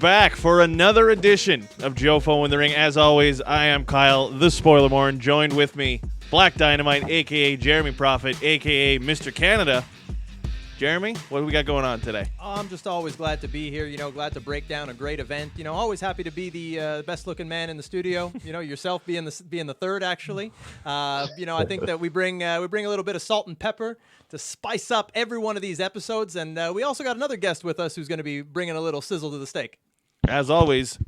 back for another edition of Jofo in the Ring. As always, I am Kyle, the Spoiler Morin. Joined with me, Black Dynamite, a.k.a. Jeremy Prophet, a.k.a. Mr. Canada. Jeremy, what do we got going on today? I'm just always glad to be here, glad to break down a great event. Always happy to be the best-looking man in the studio. Yourself being the third, actually. I think that we bring a little bit of salt and pepper to spice up every one of these episodes, and we also got another guest with us who's going to be bringing a little sizzle to the steak. As always,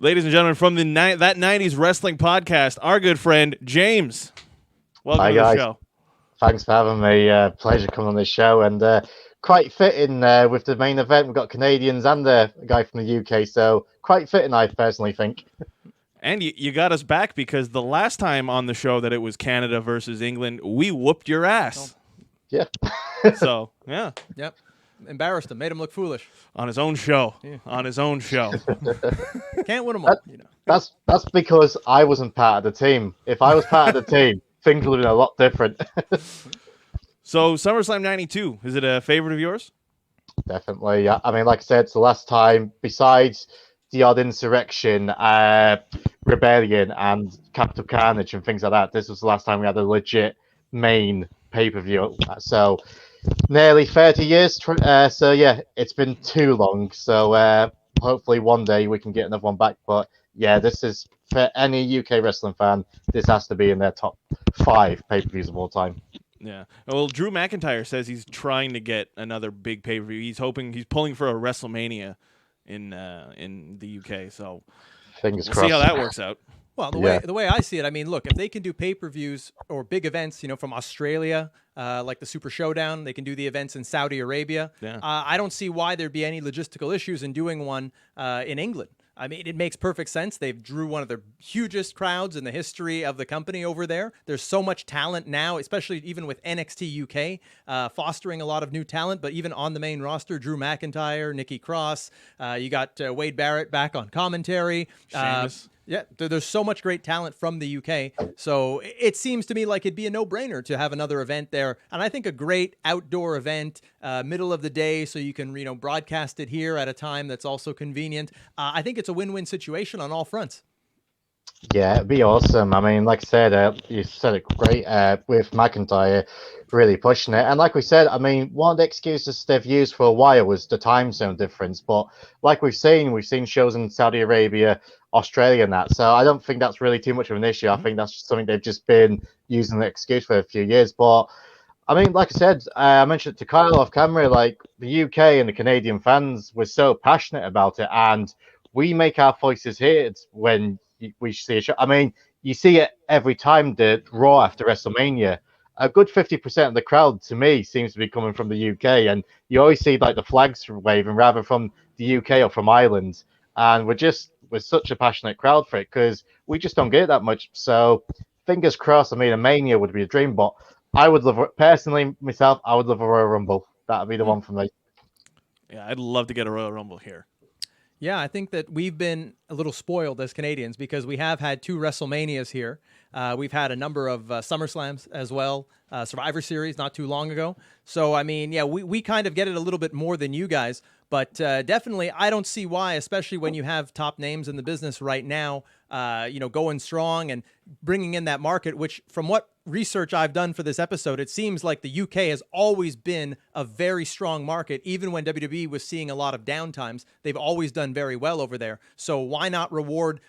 ladies and gentlemen, from that 90s wrestling podcast, our good friend James. Welcome to the show. Thanks for having me. Pleasure coming on this show, and quite fitting with the main event. We've got Canadians and a guy from the UK, so quite fitting, I personally think. And you got us back because the last time on the show that it was Canada versus England, we whooped your ass. Yeah. So, yeah. Yep. Embarrassed him, made him look foolish. On his own show. Yeah. On his own show. Can't win them all. That's because I wasn't part of the team. If I was part of the team, things would have been a lot different. So, SummerSlam 92, is it a favorite of yours? Definitely. Yeah. I mean, like I said, it's the last time, besides the odd insurrection, rebellion, and Capital Carnage and things like that, this was the last time we had a legit main pay-per-view. So, nearly 30 years. So, yeah, it's been too long. So, hopefully one day we can get another one back. But, yeah, this is, for any UK wrestling fan, this has to be in their top 5 pay-per-views of all time. Yeah. Well, Drew McIntyre says he's trying to get another big pay-per-view. He's pulling for a WrestleMania in the UK. So fingers we'll crossed. see how that works out. Well, the way I see it, I mean, look, if they can do pay-per-views or big events, from Australia, like the Super Showdown, they can do the events in Saudi Arabia. Yeah. I don't see why there'd be any logistical issues in doing one in England. I mean, it makes perfect sense. They've drew one of the hugest crowds in the history of the company over there. There's so much talent now, especially even with NXT UK, fostering a lot of new talent. But even on the main roster, Drew McIntyre, Nikki Cross, you got Wade Barrett back on commentary. Sheamus. Yeah, there's so much great talent from the UK. So it seems to me like it'd be a no-brainer to have another event there. And I think a great outdoor event, middle of the day, so you can, broadcast it here at a time that's also convenient. I think it's a win-win situation on all fronts. Yeah, it'd be awesome. I mean, like I said, you said it great with McIntyre really pushing it. And like we said, I mean, one of the excuses they've used for a while was the time zone difference. But like we've seen shows in Saudi Arabia, Australia and that. So I don't think that's really too much of an issue. I think that's just something they've just been using the excuse for a few years. But I mean, like I said, I mentioned it to Kyle off camera, like the UK and the Canadian fans were so passionate about it. And we make our voices heard when we see a show. I mean, you see it every time the Raw after WrestleMania. A good 50% of the crowd, to me, seems to be coming from the UK. And you always see like the flags waving rather from the UK or from Ireland. And we're such a passionate crowd for it because we just don't get it that much. So fingers crossed. I mean, a Mania would be a dream, but I would love, personally, myself, I would love a Royal Rumble. That would be the one for me. Yeah, I'd love to get a Royal Rumble here. Yeah, I think that we've been a little spoiled as Canadians because we have had 2 WrestleManias here. We've had a number of SummerSlams as well, Survivor Series not too long ago. So, I mean, yeah, we kind of get it a little bit more than you guys. But definitely, I don't see why, especially when you have top names in the business right now, going strong and bringing in that market, which from what research I've done for this episode, it seems like the UK has always been a very strong market. Even when WWE was seeing a lot of downtimes, they've always done very well over there. So why not reward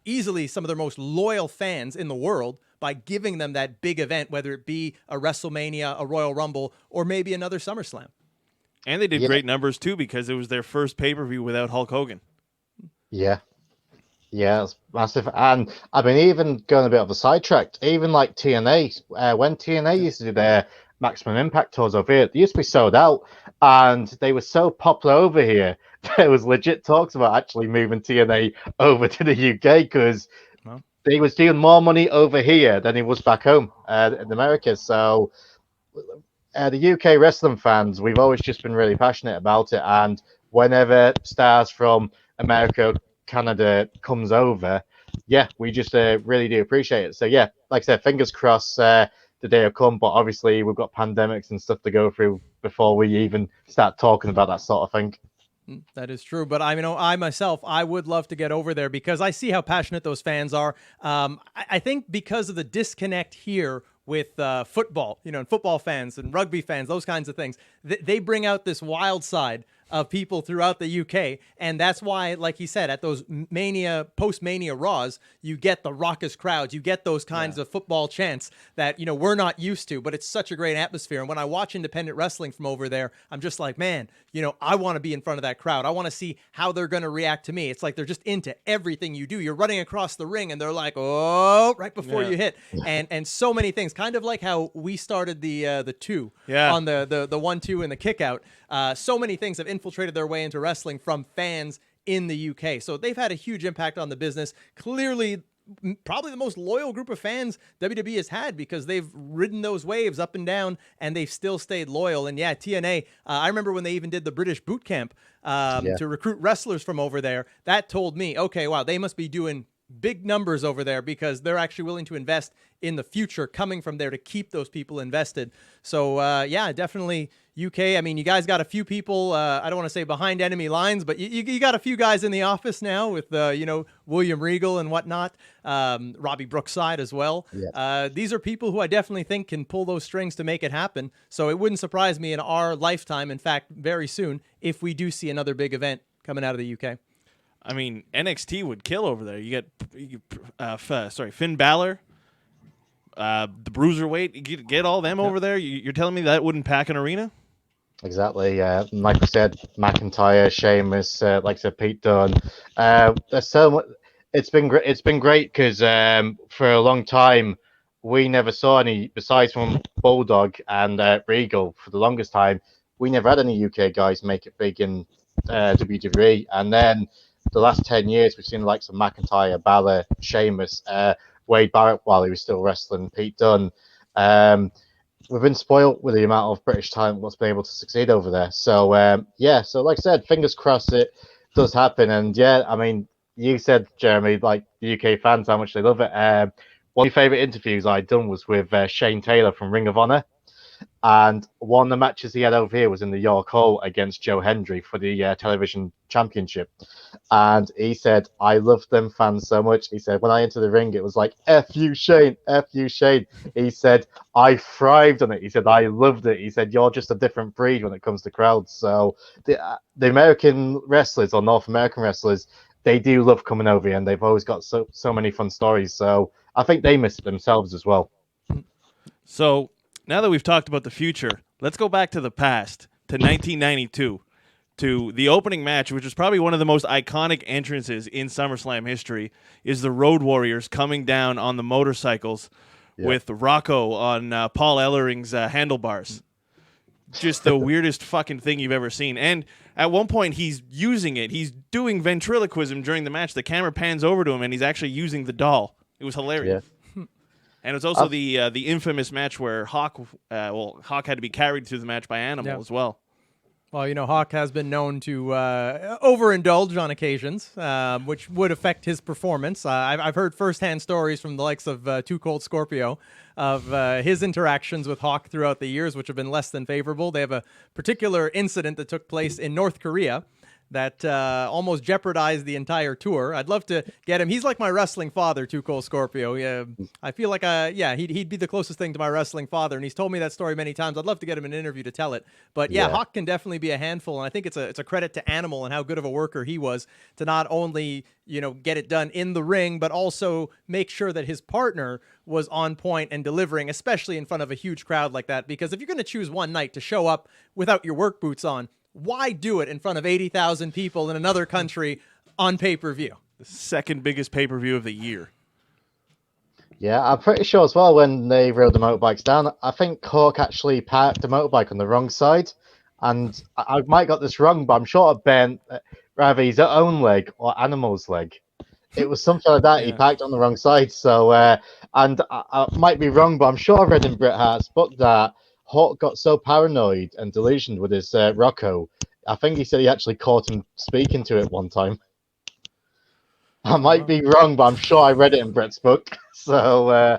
easily some of their most loyal fans in the world by giving them that big event, whether it be a WrestleMania, a Royal Rumble, or maybe another SummerSlam? And they did great numbers, too, because it was their first pay-per-view without Hulk Hogan. Yeah. Yeah, it's massive. And, I mean, even going a bit of a sidetrack, even like TNA, when TNA used to do their Maximum Impact tours over here, they used to be sold out. And they were so popular over here, there was legit talks about actually moving TNA over to the UK because they was doing more money over here than it was back home in America. So the UK wrestling fans, we've always just been really passionate about it. And whenever stars from America, Canada comes over, yeah, we just really do appreciate it. So, yeah, like I said, fingers crossed the day will come. But obviously, we've got pandemics and stuff to go through before we even start talking about that sort of thing. That is true. But I myself, I would love to get over there because I see how passionate those fans are. I think because of the disconnect here with football, and football fans and rugby fans, those kinds of things, they bring out this wild side of people throughout the UK. And that's why, like he said, at those post-Mania Raws, you get the raucous crowds. You get those kinds of football chants that, we're not used to, but it's such a great atmosphere. And when I watch independent wrestling from over there, I'm just like, man, I want to be in front of that crowd. I want to see how they're going to react to me. It's like they're just into everything you do. You're running across the ring and they're like, oh, right before you hit. And so many things, kind of like how we started the two on the 1-2 and the kick out. So many things have infiltrated their way into wrestling from fans in the UK. So they've had a huge impact on the business. Clearly, probably the most loyal group of fans WWE has had because they've ridden those waves up and down and they've still stayed loyal. And TNA, I remember when they even did the British boot camp to recruit wrestlers from over there. That told me, okay, wow, they must be doing big numbers over there because they're actually willing to invest in the future coming from there to keep those people invested. So definitely UK. I mean, you guys got a few people, I don't want to say behind enemy lines, but you got a few guys in the office now with, William Regal and whatnot, Robbie Brookside as well. These are people who I definitely think can pull those strings to make it happen. So it wouldn't surprise me in our lifetime, in fact, very soon, if we do see another big event coming out of the UK. I mean, NXT would kill over there. You get, Finn Balor, the Bruiserweight. You get all them over there. You're telling me that wouldn't pack an arena? Exactly. Like we said, McIntyre, Sheamus, like I said, Pete Dunne. There's so much. It's been great. It's been great because for a long time we never saw any besides from Bulldog and Regal. For the longest time, we never had any UK guys make it big in WWE, and then the last 10 years, we've seen the likes of McIntyre, Balor, Sheamus, Wade Barrett while he was still wrestling, Pete Dunne. We've been spoiled with the amount of British talent what's been able to succeed over there. So, so like I said, fingers crossed it does happen. And I mean, you said, Jeremy, like the UK fans, how much they love it. One of my favourite interviews I'd done was with Shane Taylor from Ring of Honor. And one of the matches he had over here was in the York Hall against Joe Hendry for the television championship. And he said, I love them fans so much. He said, when I entered the ring, it was like, F you, Shane, F you, Shane. He said, I thrived on it. He said, I loved it. He said, you're just a different breed when it comes to crowds. So the American wrestlers or North American wrestlers, they do love coming over here and they've always got so many fun stories. So I think they miss it themselves as well. So now that we've talked about the future, let's go back to the past, to 1992, to the opening match, which is probably one of the most iconic entrances in SummerSlam history, is the Road Warriors coming down on the motorcycles with Rocco on Paul Ellering's handlebars. Just the weirdest fucking thing you've ever seen. And at one point, he's using it. He's doing ventriloquism during the match. The camera pans over to him, and he's actually using the doll. It was hilarious. Yeah. And it's also the infamous match where Hawk had to be carried through the match by Animal as well. Well, Hawk has been known to overindulge on occasions, which would affect his performance. I've heard firsthand stories from the likes of Too Cold Scorpio of his interactions with Hawk throughout the years, which have been less than favorable. They have a particular incident that took place in North Korea that almost jeopardized the entire tour. I'd love to get him. He's like my wrestling father, Too Cold Scorpio. Yeah, I feel like he'd be the closest thing to my wrestling father, and he's told me that story many times. I'd love to get him an interview to tell it. But Hawk can definitely be a handful, and I think it's a credit to Animal and how good of a worker he was to not only get it done in the ring, but also make sure that his partner was on point and delivering, especially in front of a huge crowd like that. Because if you're going to choose one night to show up without your work boots on, why do it in front of 80,000 people in another country on pay-per-view? The second biggest pay-per-view of the year. Yeah, I'm pretty sure as well when they rode the motorbikes down, I think Hawk actually parked the motorbike on the wrong side. And I might got this wrong, but I'm sure it bent rather his own leg or Animal's leg. It was something like that. He parked on the wrong side. So, and I might be wrong, but I'm sure I read in Bret Hart's book that Hawk got so paranoid and delusioned with his Rocco. I think he said he actually caught him speaking to it one time. I might be wrong, but I'm sure I read it in Bret's book. So,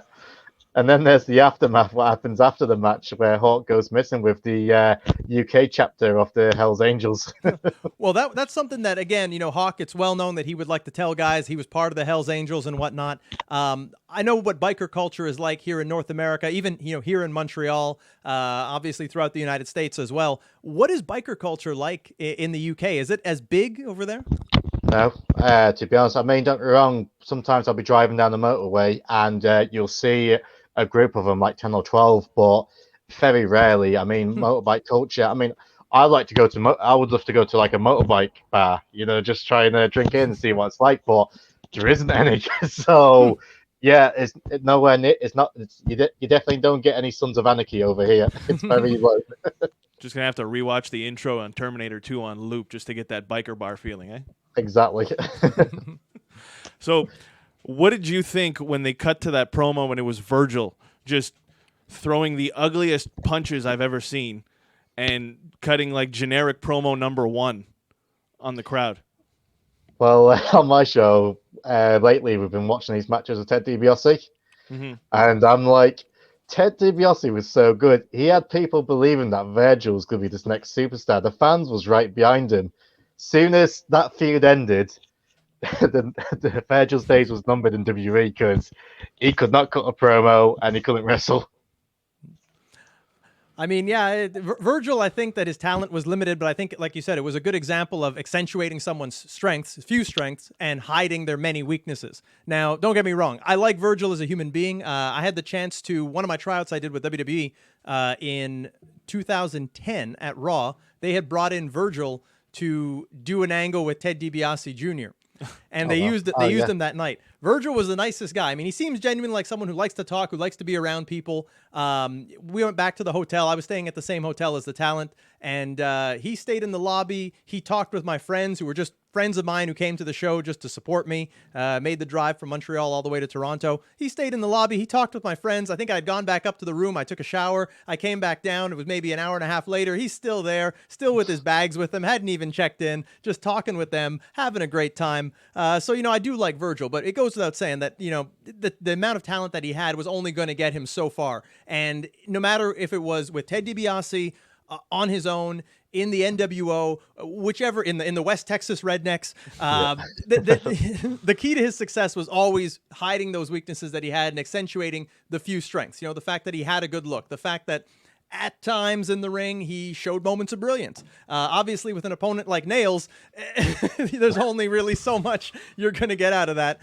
And then there's the aftermath, what happens after the match, where Hawk goes missing with the UK chapter of the Hells Angels. Well, that's something that, again, Hawk, it's well known that he would like to tell guys he was part of the Hells Angels and whatnot. I know what biker culture is like here in North America, even, here in Montreal, obviously throughout the United States as well. What is biker culture like in the UK? Is it as big over there? No, to be honest, I mean, don't get me wrong, sometimes I'll be driving down the motorway and you'll see a group of them, like 10 or 12, but very rarely. I mean, motorbike culture, I mean, I like to go to, I would love to go to like a motorbike bar, just try and drink in and see what it's like, but there isn't any. So, yeah, it's nowhere near, you definitely don't get any Sons of Anarchy over here. It's very low. Just going to have to rewatch the intro on Terminator 2 on loop just to get that biker bar feeling, eh? Exactly. So, what did you think when they cut to that promo when it was Virgil just throwing the ugliest punches I've ever seen and cutting like generic promo number 1 on the crowd? Well, on my show, lately we've been watching these matches with Ted DiBiase, and I'm like, Ted DiBiase was so good. He had people believing that Virgil was going to be this next superstar. The fans was right behind him. Soon as that feud ended, the Virgil's days was numbered in WWE because he could not cut a promo and he couldn't wrestle. I mean, yeah, Virgil, I think that his talent was limited, but I think, like you said, it was a good example of accentuating someone's strengths, few strengths, and hiding their many weaknesses. Now, don't get me wrong. I like Virgil as a human being. I had the chance to, one of my tryouts I did with WWE in 2010 at Raw, they had brought in Virgil to do an angle with Ted DiBiase Jr., and they used him that night. Virgil was the nicest guy. I mean, he seems genuinely like someone who likes to talk, who likes to be around people. We went back to the hotel. I was staying at the same hotel as the talent, and he stayed in the lobby. He talked with my friends who were just friends of mine who came to the show just to support me, made the drive from Montreal all the way to Toronto. He stayed in the lobby. He talked with my friends. I think I'd gone back up to the room. I took a shower. I came back down. It was maybe an hour and a half later. He's still there, still with his bags with him, hadn't even checked in, just talking with them, having a great time. So, I do like Virgil, but it goes without saying that, the amount of talent that he had was only going to get him so far. And no matter if it was with Ted DiBiase on his own, in the NWO, whichever, in the West Texas Rednecks, the key to his success was always hiding those weaknesses that he had and accentuating the few strengths. The fact that he had a good look, the fact that at times in the ring he showed moments of brilliance. Obviously, with an opponent like Nailz, there's only really so much you're going to get out of that,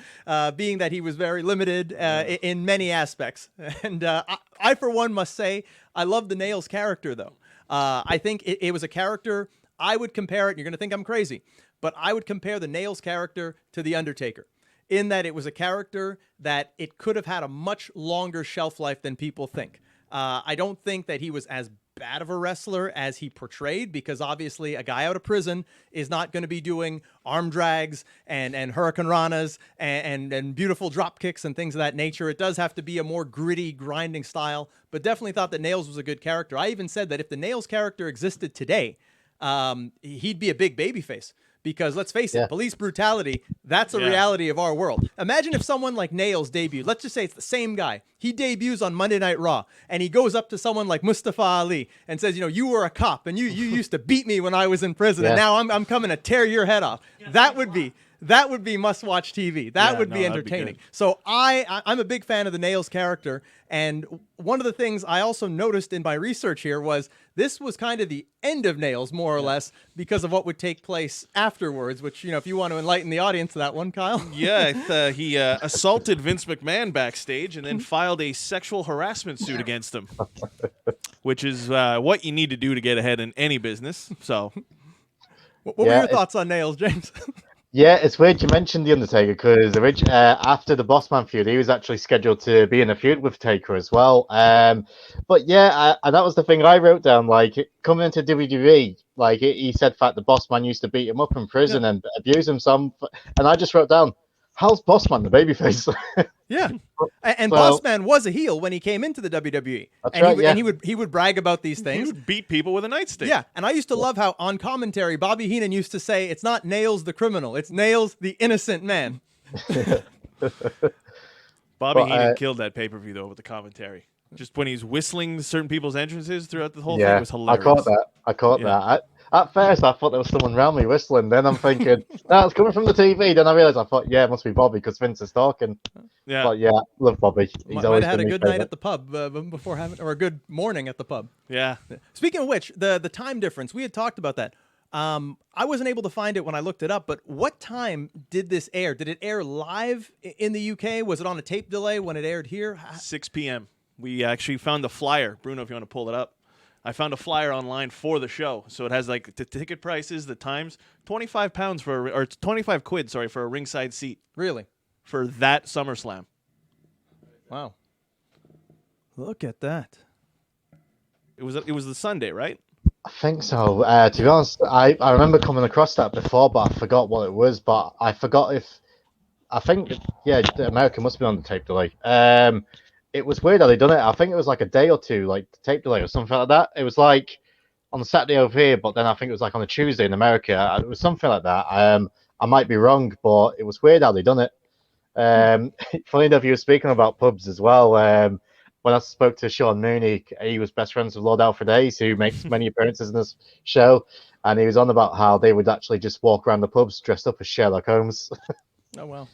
being that he was very limited in many aspects. And I, for one, must say, I love the Nailz character, though. I think it was a character, I would compare it, you're going to think I'm crazy, but I would compare the Nailz character to the Undertaker, in that it was a character that it could have had a much longer shelf life than people think. I don't think that he was as bad of a wrestler as he portrayed, because obviously a guy out of prison is not going to be doing arm drags and hurricane ranas and beautiful drop kicks and things of that nature. It does have to be a more gritty, grinding style, but definitely thought that Nailz was a good character. I even said that if the Nailz character existed today, he'd be a big babyface. Because let's face it, police brutality, that's a reality of our world. Imagine if someone like Nailz debuted. Let's just say it's the same guy. He debuts on Monday Night Raw, and he goes up to someone like Mustafa Ali and says, you were a cop, and you used to beat me when I was in prison, and now I'm coming to tear your head off. That would be must-watch TV. That would be entertaining. So I'm a big fan of the Nailz character, and one of the things I also noticed in my research here was this was kind of the end of Nailz, more or less, because of what would take place afterwards, which, if you want to enlighten the audience to that one, Kyle. Yeah, he assaulted Vince McMahon backstage and then filed a sexual harassment suit against him, which is what you need to do to get ahead in any business. So, what were your thoughts on Nailz, James? Yeah, it's weird you mentioned The Undertaker, because after the Bossman feud, he was actually scheduled to be in a feud with Taker as well. But yeah, and that was the thing I wrote down, like, coming into WWE, like, he said that the Bossman used to beat him up in prison and abuse him some, and I just wrote down, how's Bossman the babyface? Yeah. And Bossman was a heel when he came into the WWE. And he would brag about these things. He would beat people with a nightstick. Yeah. And I used to love how on commentary, Bobby Heenan used to say, it's not Nailz the criminal, it's Nailz the innocent man. Bobby But, Heenan killed that pay-per-view, though, with the commentary. Just when he's whistling certain people's entrances throughout the whole thing was hilarious. I caught that. At first, I thought there was someone around me whistling. Then I'm thinking, no, it's coming from the TV. Then I realised, I thought, yeah, it must be Bobby because Vince is talking. Yeah. But yeah, love Bobby. He's Might always have had been a my good night favourite. at the pub before having, or a good morning at the pub. Yeah. Speaking of which, the time difference, we had talked about that. I wasn't able to find it when I looked it up, but what time did this air? Did it air live in the UK? Was it on a tape delay when it aired here? 6 p.m. We actually found the flyer. Bruno, if you want to pull it up. I found a flyer online for the show. So it has like the ticket prices, the times, £25 or 25 quid, sorry, for a ringside seat Really? for that SummerSlam. Wow. Look at that. It was the Sunday, right? I think so. To be honest, I remember coming across that before, but I forgot what it was. But I forgot if I think America must be on the tape delay. It was weird how they done it. I think it was like a day or two, like tape delay or something like that. It was like on the Saturday over here, but then I think it was like on a Tuesday in America. It was something like that. I might be wrong, but it was weird how they done it. Funny enough, you were speaking about pubs as well. When I spoke to Sean Mooney, he was best friends with Lord Alfred Hayes, who makes many appearances in this show, and he was on about how they would actually just walk around the pubs dressed up as Sherlock Holmes. Oh, wow.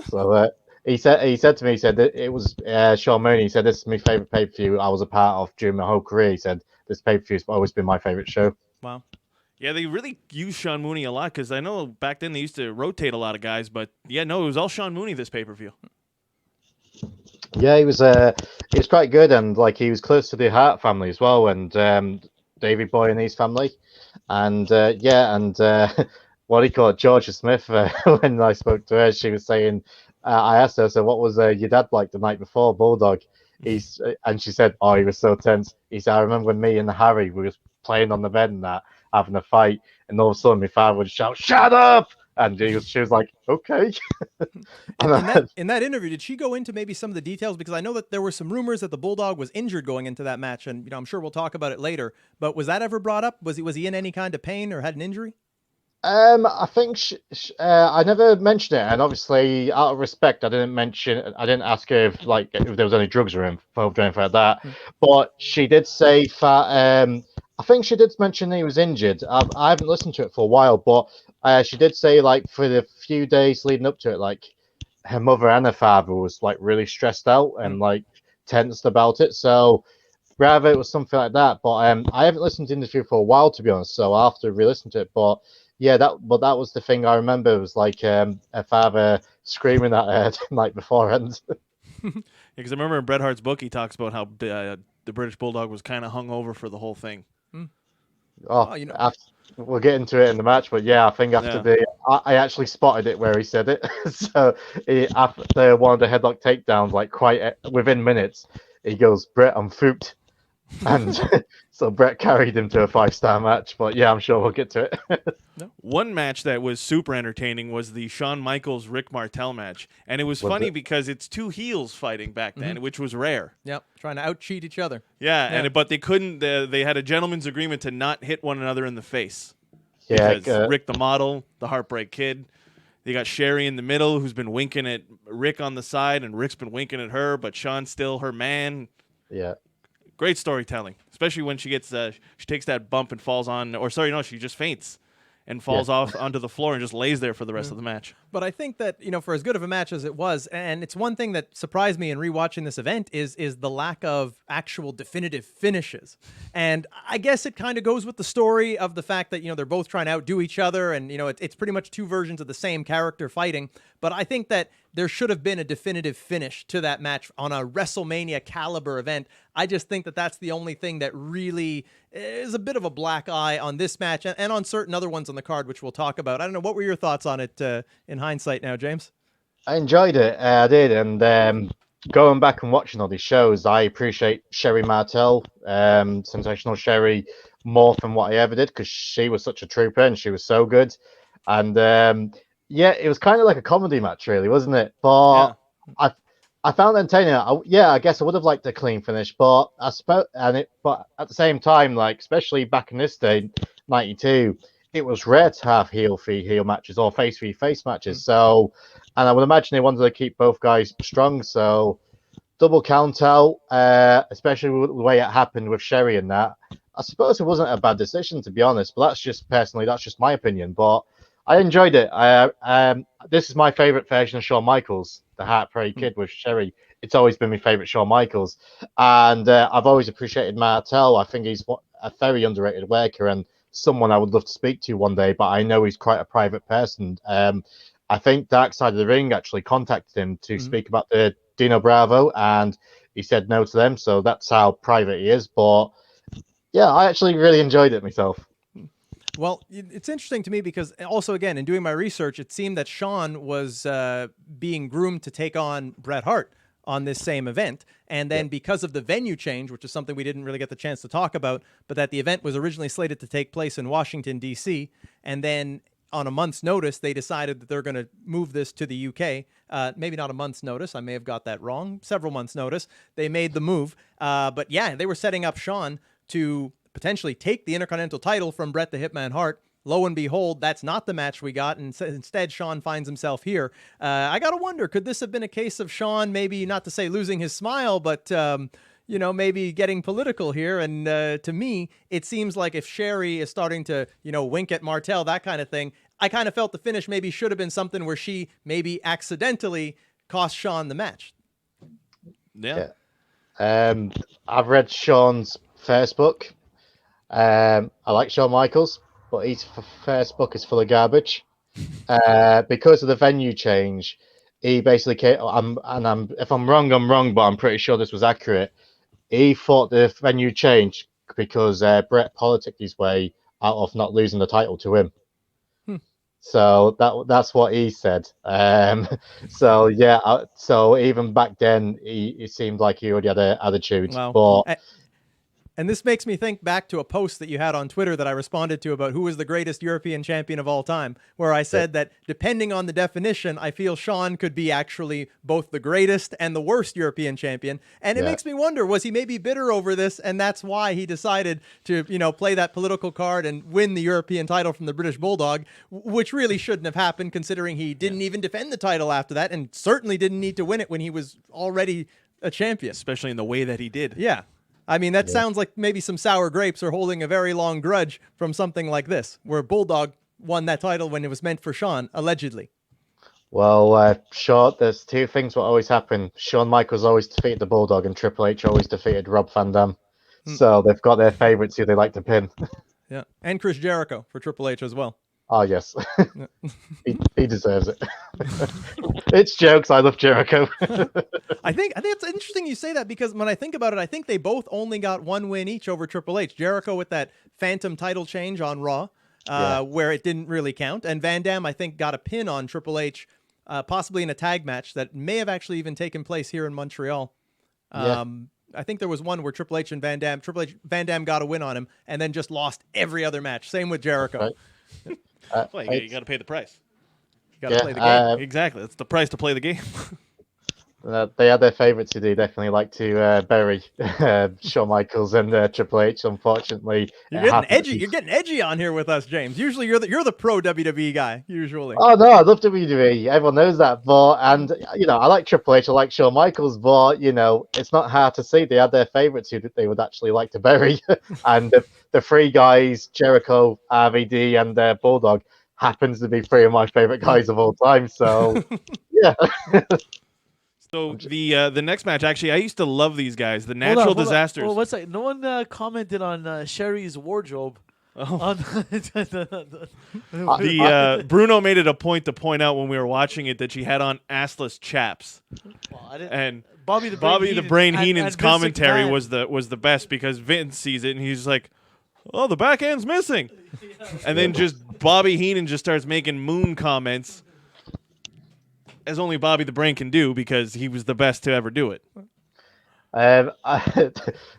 So he said to me, he said that it was Sean Mooney. He said, "This is my favorite pay-per-view I was a part of during my whole career." He said, "This pay-per-view has always been my favorite show." Wow. Yeah, they really use Sean Mooney a lot because I know back then they used to rotate a lot of guys, but yeah, no, it was all Sean Mooney this pay-per-view. Yeah, he was quite good, and like he was close to the Hart family as well, and Davey Boy and his family, and what do you call it, Georgia Smith. When I spoke to her, she was saying, I asked her, so what was your dad like the night before Bulldog? And she said, oh, he was so tense. He said, I remember when me and Harry we was playing on the bed and that, having a fight, and all of a sudden my father would shout, "Shut up!" And she was like, okay. In that interview, did she go into maybe some of the details? Because I know that there were some rumors that the Bulldog was injured going into that match, and I'm sure we'll talk about it later. But was that ever brought up? Was he in any kind of pain or had an injury? I think I never mentioned it, and obviously, out of respect, I didn't ask her if there was any drugs involved or anything like that. But she did say that. I think she did mention he was injured. I haven't listened to it for a while, but she did say like for the few days leading up to it, like her mother and her father was like really stressed out and like tensed about it. So rather it was something like that. But I haven't listened to the interview for a while, to be honest. So I'll have to re-listen to it. But yeah, that was the thing I remember. It was like her father screaming at her the night beforehand. Because I remember in Bret Hart's book, he talks about how the British Bulldog was kind of hungover for the whole thing. We'll get into it in the match, but yeah, I think I actually spotted it where he said it. So after one of the headlock takedowns, like quite within minutes, he goes, "Bret, I'm fooped." And so Bret carried him to a 5-star match, but yeah, I'm sure we'll get to it. One match that was super entertaining was the Shawn Michaels Rick Martel match, and it was funny because it's two heels fighting back then, which was rare. Yep, trying to out-cheat each other. Yeah, but they couldn't. They had a gentleman's agreement to not hit one another in the face. Yeah, because Rick the Model, the Heartbreak Kid. They got Sherri in the middle, who's been winking at Rick on the side, and Rick's been winking at her, but Shawn's still her man. Yeah. Great storytelling, especially when she gets she takes that bump and falls on, or sorry, no, she just faints and falls off onto the floor and just lays there for the rest of the match. But I think that, for as good of a match as it was, and it's one thing that surprised me in rewatching this event is the lack of actual definitive finishes. And I guess it kind of goes with the story of the fact that, they're both trying to outdo each other, and, it's pretty much two versions of the same character fighting. But I think that there should have been a definitive finish to that match on a WrestleMania caliber event. I just think that that's the only thing that really is a bit of a black eye on this match and on certain other ones on the card, which we'll talk about. I don't know. What were your thoughts on it in hindsight now, James? I enjoyed it. I did. And going back and watching all these shows, I appreciate Sherri Martel, Sensational Sherri, more than what I ever did because she was such a trooper and she was so good. And it was kind of like a comedy match, really, wasn't it? But I found it entertaining. I guess I would have liked a clean finish, but but at the same time, like especially back in this day, '92, it was rare to have heel v heel matches or face v face matches. So, and I would imagine they wanted to keep both guys strong. So, double count out, especially with the way it happened with Sherri and that. I suppose it wasn't a bad decision, to be honest. But that's just my opinion. But I enjoyed it. This is my favorite version of Shawn Michaels, the Heartbreak Kid with Sherri. It's always been my favorite Shawn Michaels, and I've always appreciated Martel. I think he's a very underrated worker and someone I would love to speak to one day. But I know he's quite a private person. I think Dark Side of the Ring actually contacted him to speak about the Dino Bravo, and he said no to them. So that's how private he is. But yeah, I actually really enjoyed it myself. Well, it's interesting to me because also, again, in doing my research, it seemed that Shawn was being groomed to take on Bret Hart on this same event. And then because of the venue change, which is something we didn't really get the chance to talk about, but that the event was originally slated to take place in Washington, D.C., and then on a month's notice, they decided that they're going to move this to the UK. Maybe not a month's notice. I may have got that wrong. Several months' notice. They made the move. But yeah, they were setting up Shawn to potentially take the Intercontinental title from Bret the Hitman Hart. Lo and behold, that's not the match we got. And instead, Shawn finds himself here. I got to wonder, could this have been a case of Shawn, maybe not to say losing his smile, but, maybe getting political here? And to me, it seems like if Sherri is starting to, wink at Martel, that kind of thing, I kind of felt the finish maybe should have been something where she maybe accidentally cost Shawn the match. Yeah. I've read Shawn's first book. I like Shawn Michaels, but his first book is full of garbage. Because of the venue change, he basically came, if I'm wrong, I'm wrong, but I'm pretty sure this was accurate. He thought the venue changed because Bret politicked his way out of not losing the title to him. So that's what he said. So yeah, so even back then, it seemed like he already had an attitude. Wow. And this makes me think back to a post that you had on Twitter that I responded to about who was the greatest European champion of all time, where I said that depending on the definition, I feel Shawn could be actually both the greatest and the worst European champion. And it makes me wonder, was he maybe bitter over this? And that's why he decided to, play that political card and win the European title from the British Bulldog, which really shouldn't have happened considering he didn't even defend the title after that and certainly didn't need to win it when he was already a champion. Especially in the way that he did. Yeah. I mean, that sounds like maybe some sour grapes are holding a very long grudge from something like this, where Bulldog won that title when it was meant for Shawn, allegedly. Well, Shawn, there's two things what always happen. Shawn Michaels always defeated the Bulldog, and Triple H always defeated Rob Van Dam. So they've got their favorites who they like to pin. Yeah, and Chris Jericho for Triple H as well. Oh, yes. he deserves it. It's jokes. I love Jericho. I think it's interesting you say that because when I think about it, I think they both only got one win each over Triple H. Jericho with that phantom title change on Raw, where it didn't really count. And Van Dam, I think, got a pin on Triple H, possibly in a tag match that may have actually even taken place here in Montreal. I think there was one where Triple H, Van Dam got a win on him and then just lost every other match. Same with Jericho. Right. Well, you got to pay the price. You got to play the game. Exactly. That's the price to play the game. They had their favorites who they definitely like to bury Shawn Michaels and Triple H. Unfortunately, you're getting edgy. You're getting edgy on here with us, James. Usually, you're the pro WWE guy. Usually. Oh no, I love WWE. Everyone knows that. But I like Triple H. I like Shawn Michaels. But it's not hard to see they had their favorites who they would actually like to bury. And the three guys, Jericho, RVD, and Bulldog, happens to be three of my favorite guys of all time. So yeah. So the next match, actually, I used to love these guys. The Natural Disasters. Well, what's that? No one commented on Sherri's wardrobe. Oh. Bruno made it a point to point out when we were watching it that she had on assless chaps. Well, I didn't, and Bobby the Brain Heenan's and commentary McMahon. was the best because Vince sees it and he's like, "Oh, the back end's missing," and then just Bobby Heenan just starts making moon comments. As only Bobby the Brain can do because he was the best to ever do it.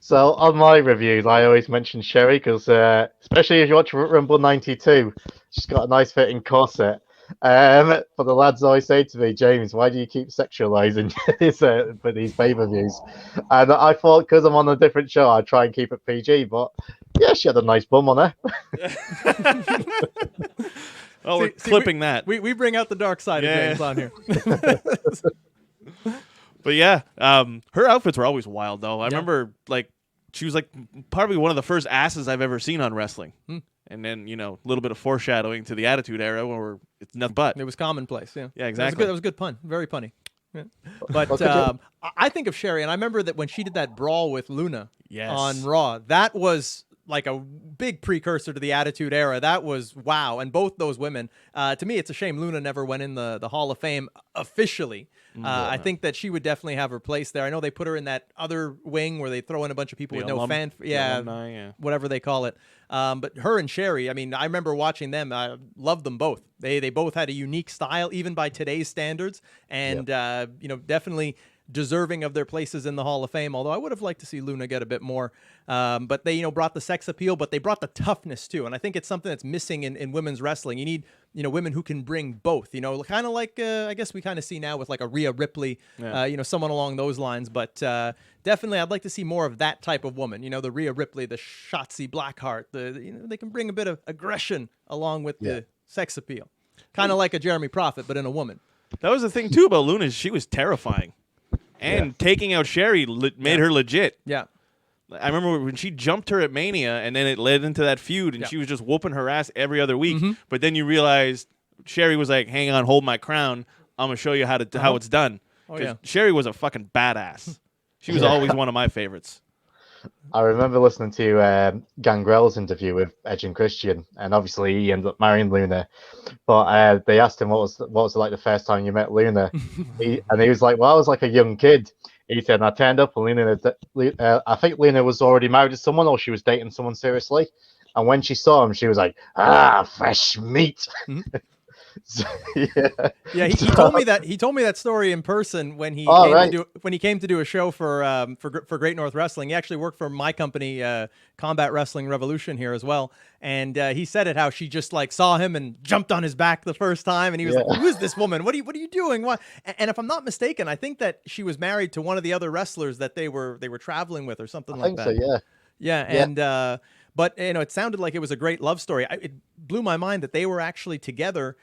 So on my reviews, I always mention Sherri because, especially if you watch Rumble '92, she's got a nice fitting corset. But the lads always say to me, James, why do you keep sexualizing for these pay-per-views? And I thought because I'm on a different show, I'd try and keep it PG. But Yeah, she had a nice bum on her. Oh, we're clipping that. We bring out the dark side of James on here. But yeah, her outfits were always wild, though. I remember, like, she was, like, probably one of the first asses I've ever seen on wrestling. And then, you know, a little bit of foreshadowing to the Attitude Era where it's nothing but. It was commonplace, yeah. Yeah, exactly. That was a good pun. Very punny. Yeah. But I think of Sherri, and I remember that when she did that brawl with Luna on Raw, that was like a big precursor to the Attitude Era. That was wow. And both those women, to me, it's a shame Luna never went in the Hall of Fame officially. I think that she would definitely have her place there. I know they put her in that other wing where they throw in a bunch of people with no fan, alumni, whatever they call it. But her and Sherri, I mean, I remember watching them. I loved them both. They both had a unique style, even by today's standards, and you know, definitely deserving of their places in the Hall of Fame. Although I would have liked to see Luna get a bit more. But they, you know, brought the sex appeal, but they brought the toughness too. And I think it's something that's missing in women's wrestling. You need, you know, women who can bring both. You know, kind of like I guess we kind of see now with like a Rhea Ripley, you know, someone along those lines. But definitely, I'd like to see more of that type of woman. You know, the Rhea Ripley, the Shotzi Blackheart. You know, they can bring a bit of aggression along with the sex appeal, kind of like a Jeremy Prophet, but in a woman. That was the thing too about Luna. She was terrifying. And taking out Sherri made her legit. Yeah. I remember when she jumped her at Mania, and then it led into that feud, and she was just whooping her ass every other week. But then you realized Sherri was like, hang on, hold my crown. I'm going to show you how it's done. Sherri was a fucking badass. She was always one of my favorites. I remember listening to Gangrel's interview with Edge and Christian, and obviously he ended up marrying Luna. But they asked him what was it like the first time you met Luna, he was like, "Well, I was like a young kid." He said, and "I turned up, and Luna, I think Luna was already married to someone, or she was dating someone seriously. And when she saw him, she was like, fresh meat." He told me that story in person when he came to do a show for Great North Wrestling. He actually worked for my company, Combat Wrestling Revolution, here as well. And he said it how she just like saw him and jumped on his back the first time, and he was like, "Who is this woman? What are you doing?" What? And if I'm not mistaken, I think that she was married to one of the other wrestlers that they were traveling with or something like that. I think so, yeah. And but you know, it sounded like it was a great love story. It blew my mind that they were actually together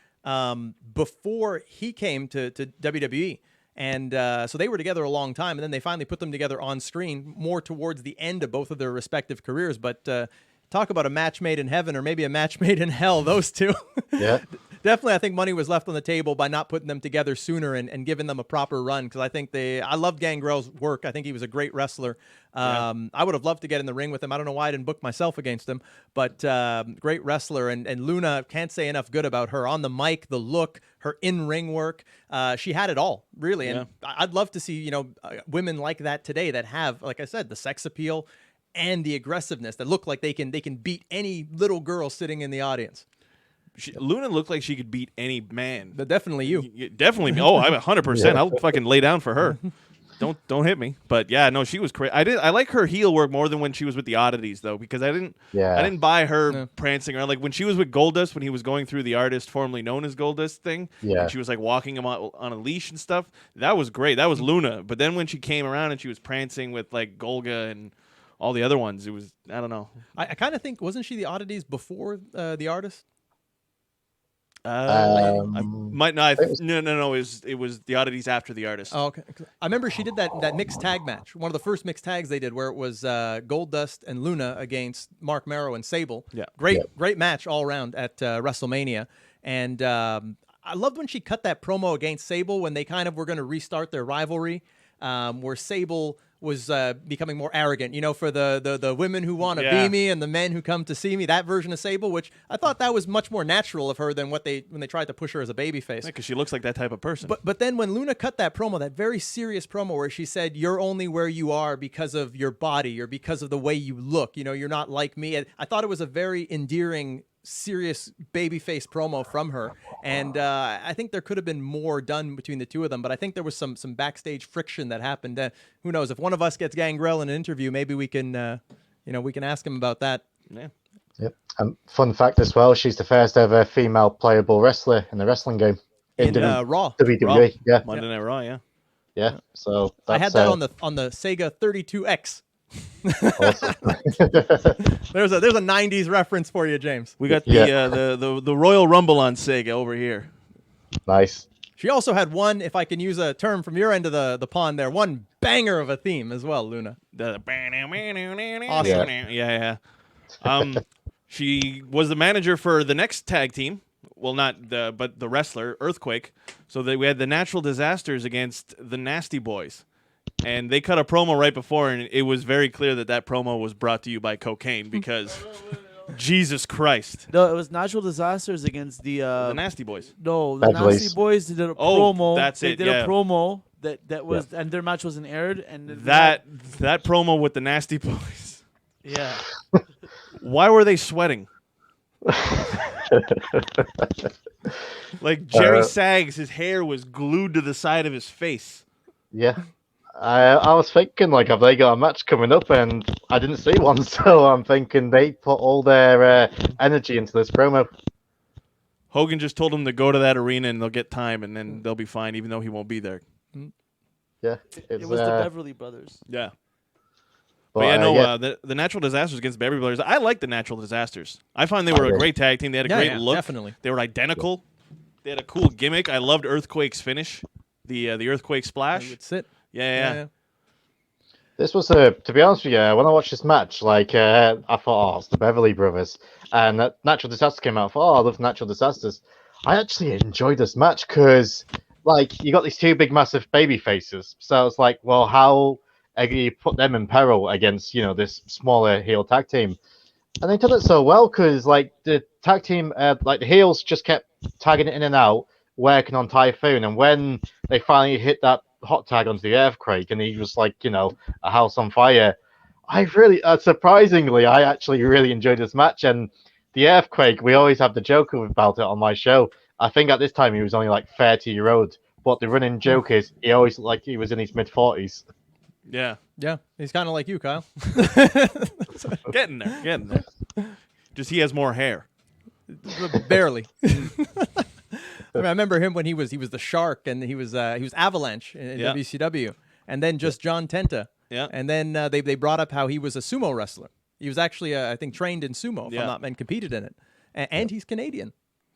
before he came to WWE. And so they were together a long time, and then they finally put them together on screen more towards the end of both of their respective careers. But talk about a match made in heaven, or maybe a match made in hell, those two. Definitely, I think money was left on the table by not putting them together sooner and giving them a proper run, because I think I loved Gangrel's work. I think he was a great wrestler. I would have loved to get in the ring with him. I don't know why I didn't book myself against him, but great wrestler. And Luna, can't say enough good about her. On the mic, the look, her in-ring work, she had it all, really. And I'd love to see, you know, women like that today that have, like I said, the sex appeal and the aggressiveness, that look like they can beat any little girl sitting in the audience. Luna looked like she could beat any man. But definitely you. Definitely me. Oh, I'm 100%. I'll fucking lay down for her. Don't hit me. But yeah, no, she was crazy. I like her heel work more than when she was with the Oddities, though, because I didn't buy her prancing around. Like when she was with Goldust, when he was going through the artist formerly known as Goldust thing, and she was like walking him on a leash and stuff. That was great. That was Luna. But then when she came around and she was prancing with like Golga and all the other ones, it was, I don't know. I kind of think, wasn't she the Oddities before the artist? No. It was the Oddities after the artist. Oh, okay. I remember she did that mixed tag match, one of the first mixed tags they did, where it was Goldust and Luna against Mark Marrow and Sable. Yeah, great match all around at WrestleMania. And I loved when she cut that promo against Sable when they kind of were going to restart their rivalry, where Sable was becoming more arrogant, you know, for the women who want to be me and the men who come to see me, that version of Sable, which I thought that was much more natural of her than when they tried to push her as a babyface. Because she looks like that type of person. But then when Luna cut that promo, that very serious promo where she said, "You're only where you are because of your body or because of the way you look, you know, you're not like me." I thought it was a very endearing, serious babyface promo from her, and I think there could have been more done between the two of them, but I think there was some backstage friction that happened. Who knows, if one of us gets Gangrel in an interview, maybe we can we can ask him about that. Yep. Fun fact as well, she's the first ever female playable wrestler in the wrestling game in Raw. WWE. Monday Night Raw. Yeah. So I had that on the Sega 32X. Awesome. There's a 90s reference for you, James. We got Yeah. the Royal Rumble on Sega over here. Nice. She also had one, if I can use a term from your end of the pond there, one banger of a theme as well, Luna. Awesome. Yeah. She was the manager for the next tag team. Well, but the wrestler, Earthquake. So we had the Natural Disasters against the Nasty Boys. And they cut a promo right before, and it was very clear that promo was brought to you by cocaine because Jesus Christ. No, it was Natural Disasters against the Nasty Boys. No, the Bad Nasty Boys. Boys did a Oh, promo. that's They it, did yeah. a promo that was, and their match wasn't aired. And That promo with the Nasty Boys. yeah. Why were they sweating? Like Jerry Sags, his hair was glued to the side of his face. Yeah. I was thinking, like, have they got a match coming up? And I didn't see one, so I'm thinking they put all their energy into this promo. Hogan just told them to go to that arena and they'll get time and then they'll be fine, even though he won't be there. Yeah. It was the Beverly Brothers. Yeah. But, But yeah, no, yeah. the Natural Disasters against Beverly Brothers. I like the Natural Disasters. I find they were a Okay. great tag team. They had a great look. Definitely. They were identical. They had a cool gimmick. I loved Earthquake's finish, the Earthquake They splash. would sit. Yeah. This was to be honest with you, when I watched this match, like I thought, oh, it's the Beverly Brothers, and Natural Disaster came out. I thought, oh, I love Natural Disasters. I actually enjoyed this match because, like, you got these two big, massive baby faces. So it's like, well, how are you put them in peril against, this smaller heel tag team? And they did it so well because, like, the tag team, like the heels just kept tagging it in and out, working on Typhoon, and when they finally hit that hot tag onto the Earthquake, and he was like, a house on fire. I really, surprisingly, I actually really enjoyed this match. And the Earthquake, we always have the joke about it on my show. I think at this time he was only like 30-year-old, but the running joke is he always looked like he was in his mid-40s. Yeah. Yeah, he's kind of like you, Kyle. Getting there. Just he has more hair. Barely. I remember him when he was the Shark, and he was Avalanche in Yeah. WCW, and then just John Tenta. Yeah. And then they brought up how he was a sumo wrestler. He was actually, I think, trained in sumo, if Yeah. I'm not, and competed in it. And he's Canadian.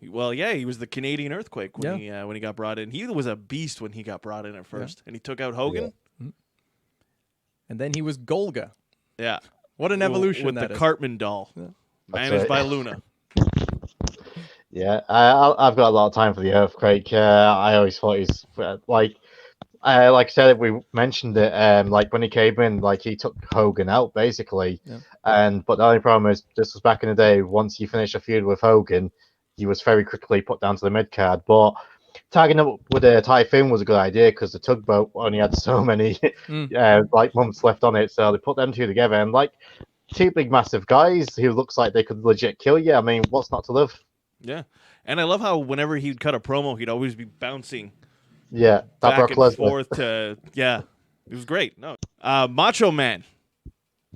Well, yeah, he was the Canadian Earthquake when Yeah. he got brought in. He was a beast when he got brought in at first, and he took out Hogan. And then he was Golga. Yeah. What an evolution with that the is. Cartman doll, managed right. by Luna. Yeah, I've got a lot of time for the Earthquake. I always thought he's like I said, we mentioned it. Like when he came in, like he took Hogan out basically. Yeah. But the only problem is, this was back in the day. Once you finish a feud with Hogan, he was very quickly put down to the mid card. But tagging up with a Typhoon was a good idea because the tugboat only had so many like months left on it, so they put them two together, and like two big massive guys who looks like they could legit kill you. I mean, what's not to love? Yeah. And I love how whenever he'd cut a promo, he'd always be bouncing Yeah, that back Brock and Lesnar. forth to it was great. No. Macho Man